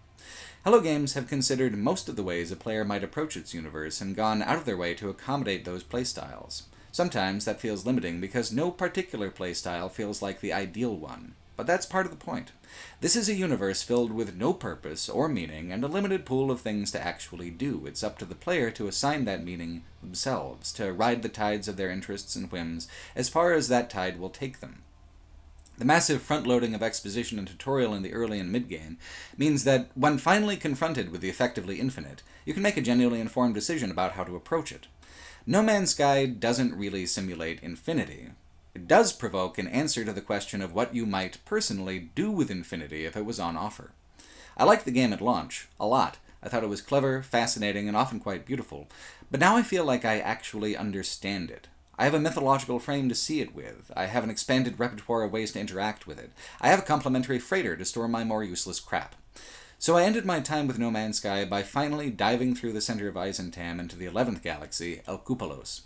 Hello Games have considered most of the ways a player might approach its universe and gone out of their way to accommodate those playstyles. Sometimes that feels limiting because no particular playstyle feels like the ideal one, but that's part of the point. This is a universe filled with no purpose or meaning and a limited pool of things to actually do. It's up to the player to assign that meaning themselves, to ride the tides of their interests and whims as far as that tide will take them. The massive front-loading of exposition and tutorial in the early and mid-game means that, when finally confronted with the effectively infinite, you can make a genuinely informed decision about how to approach it. No Man's Sky doesn't really simulate infinity. It does provoke an answer to the question of what you might personally do with infinity if it was on offer. I liked the game at launch, a lot. I thought it was clever, fascinating, and often quite beautiful, but now I feel like I actually understand it. I have a mythological frame to see it with. I have an expanded repertoire of ways to interact with it. I have a complementary freighter to store my more useless crap. So I ended my time with No Man's Sky by finally diving through the center of Eisentam into the 11th galaxy, El Cupolos.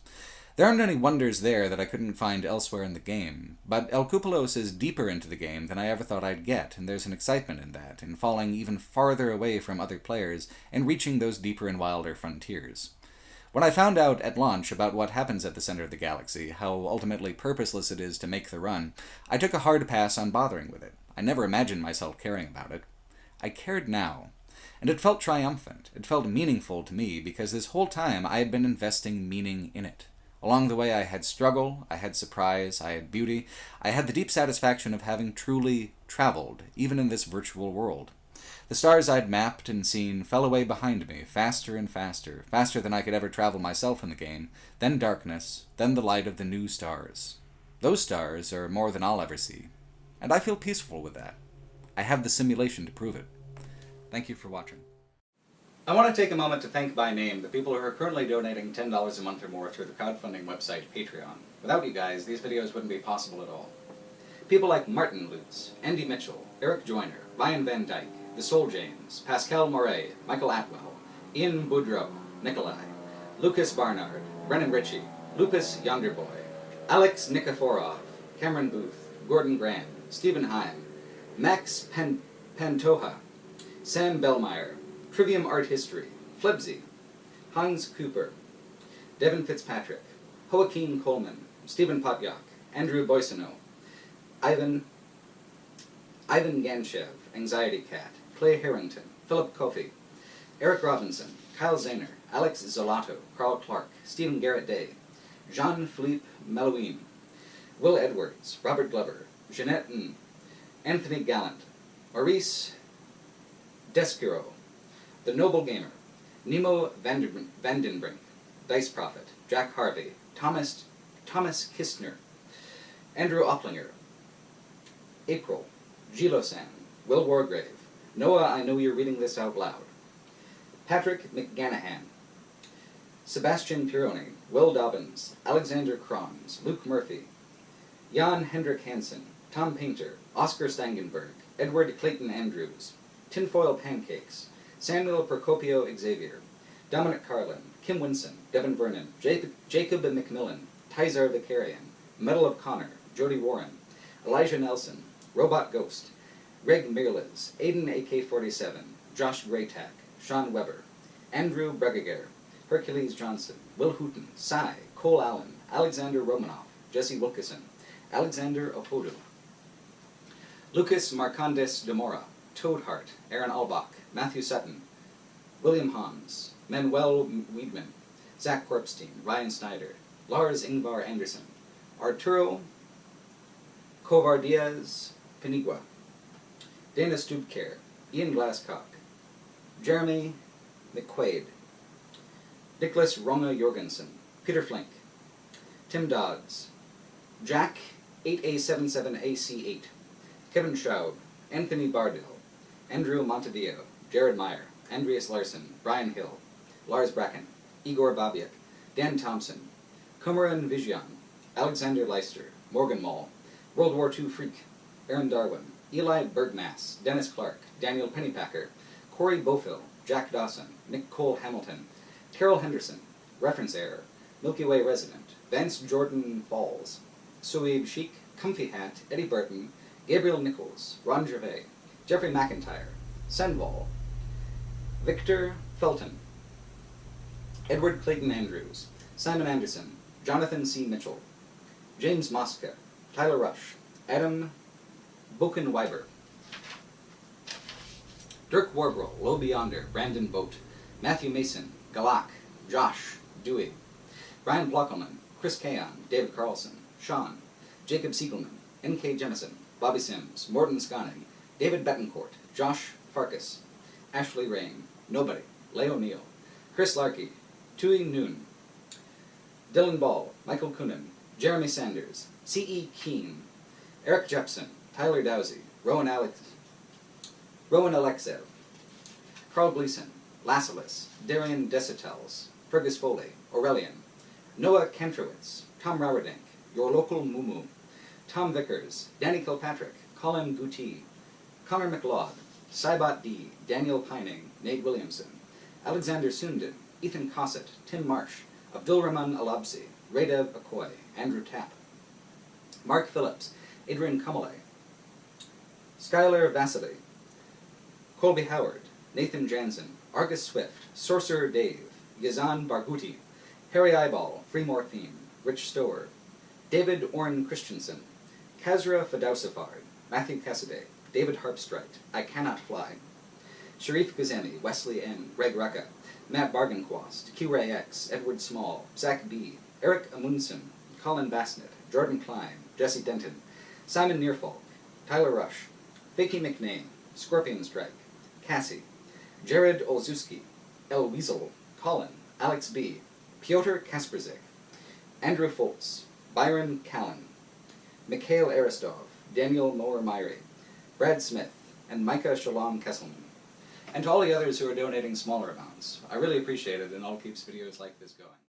There aren't any wonders there that I couldn't find elsewhere in the game, but El Cupolos is deeper into the game than I ever thought I'd get, and there's an excitement in that, in falling even farther away from other players and reaching those deeper and wilder frontiers. When I found out at launch about what happens at the center of the galaxy, how ultimately purposeless it is to make the run, I took a hard pass on bothering with it. I never imagined myself caring about it. I cared now, and it felt triumphant. It felt meaningful to me because this whole time I had been investing meaning in it. Along the way I had struggle, I had surprise, I had beauty, I had the deep satisfaction of having truly traveled, even in this virtual world. The stars I'd mapped and seen fell away behind me, faster and faster, faster than I could ever travel myself in the game, then darkness, then the light of the new stars. Those stars are more than I'll ever see, and I feel peaceful with that. I have the simulation to prove it. Thank you for watching. I want to take a moment to thank by name the people who are currently donating $10 a month or more through the crowdfunding website Patreon. Without you guys, these videos wouldn't be possible at all. People like Martin Lutz, Andy Mitchell, Eric Joyner, Ryan Van Dyke, The Soul James, Pascal Moret, Michael Atwell, Ian Boudreau, Nikolai, Lucas Barnard, Brennan Ritchie, Lupus Yonderboy, Alex Nikiforov, Cameron Booth, Gordon Graham, Stephen Heim, Max Pantoja, Sam Bellmeyer, Trivium Art History, Flebsy, Hans Cooper, Devin Fitzpatrick, Joaquin Coleman, Stephen Potyak, Andrew Boissonneau, Ivan Ganshev, Anxiety Cat, Clay Harrington, Philip Coffey, Eric Robinson, Kyle Zahner, Alex Zolato, Carl Clark, Stephen Garrett Day, Jean-Philippe Malouin, Will Edwards, Robert Glover, Jeanette N., Anthony Gallant, Maurice Descuro, The Noble Gamer, Nemo Vandenbrink, Dice Prophet, Jack Harvey, Thomas Kistner, Andrew Opplinger, April, Gilosan, Will Wargrave, Noah, I know you're reading this out loud, Patrick McGanahan, Sebastian Pironi, Will Dobbins, Alexander Crons, Luke Murphy, Jan Hendrik Hansen, Tom Painter, Oscar Stangenberg, Edward Clayton Andrews, Tinfoil Pancakes, Samuel Procopio Xavier, Dominic Carlin, Kim Winson, Devin Vernon, Jacob McMillan, Tyzar the Carrion, Medal of Connor, Jody Warren, Elijah Nelson, Robot Ghost, Greg Mirliz, Aiden AK-47, Josh Graytack, Sean Weber, Andrew Bregeger, Hercules Johnson, Will Hooton, Cy, Cole Allen, Alexander Romanoff, Jesse Wilkeson, Alexander Opodu, Lucas Marcondes de Mora, Toadheart, Aaron Albach, Matthew Sutton, William Hans, Manuel Weidman, Zach Korpstein, Ryan Snyder, Lars Ingvar Anderson, Arturo Covardiaz Penigua, Dana Stubcare, Ian Glasscock, Jeremy McQuaid, Nicholas Ronga Jorgensen, Peter Flink, Tim Dodds, Jack 8A77AC8, Kevin Schaub, Anthony Bardell, Andrew Montevideo, Jared Meyer, Andreas Larson, Brian Hill, Lars Bracken, Igor Babiak, Dan Thompson, Kumaran Vijian, Alexander Leister, Morgan Mall, World War II Freak, Aaron Darwin, Eli Bergmass, Dennis Clark, Daniel Pennypacker, Corey Bofill, Jack Dawson, Nick Cole Hamilton, Carol Henderson, Reference Error, Milky Way Resident, Vance Jordan Falls, Suib Sheik, Comfy Hat, Eddie Burton, Gabriel Nichols, Ron Gervais, Jeffrey McIntyre, Senval, Victor Felton, Edward Clayton Andrews, Simon Anderson, Jonathan C. Mitchell, James Mosca, Tyler Rush, Adam Bokenweiber, Dirk Warbrel, Low Beyonder, Brandon Boat, Matthew Mason, Galak, Josh, Dewey, Brian Blockelman, Chris Kaon, David Carlson, Sean, Jacob Siegelman, N.K. Jemison, Bobby Sims, Morton Sconning, David Betancourt, Josh Farkas, Ashley Rain, Nobody, Leo Neal, Chris Larkey, Tui Noon, Dylan Ball, Michael Coonan, Jeremy Sanders, C.E. Keane, Eric Jepson, Tyler Dowsey, Rowan Alexev, Carl Gleason, Lassalis, Darian Desitels, Fergus Foley, Aurelian, Noah Kantrowitz, Tom Rowerdink, Your Local Moo, Tom Vickers, Danny Kilpatrick, Colin Guti, Connor McLeod, Cybot D, Daniel Pining, Nate Williamson, Alexander Sundin, Ethan Cossett, Tim Marsh, Abdul Rahman Alabsi, Radev Akoy, Andrew Tapp, Mark Phillips, Adrian Kumale, Skylar Vassily, Colby Howard, Nathan Jansen, Argus Swift, Sorcerer Dave, Yazan Barghouti, Harry Eyeball, Freemore Theme, Rich Stower, David Orrin Christensen, Kazra Fadausafard, Matthew Cassidy, David Harpstrite, I Cannot Fly, Sharif Gazemi, Wesley N., Greg Rucka, Matt Barganquast, Q-Ray X, Edward Small, Zach B., Eric Amundsen, Colin Bassnett, Jordan Klein, Jesse Denton, Simon Nearfalk, Tyler Rush, Fakey McName, Scorpion Strike, Cassie, Jared Olszewski, El Weasel, Colin, Alex B., Piotr Kasperzik, Andrew Foltz, Byron Callan, Mikhail Aristov, Daniel Moore-Myrie, Brad Smith, and Micah Shalom Kesselman. And to all the others who are donating smaller amounts, I really appreciate it, and I'll keep videos like this going.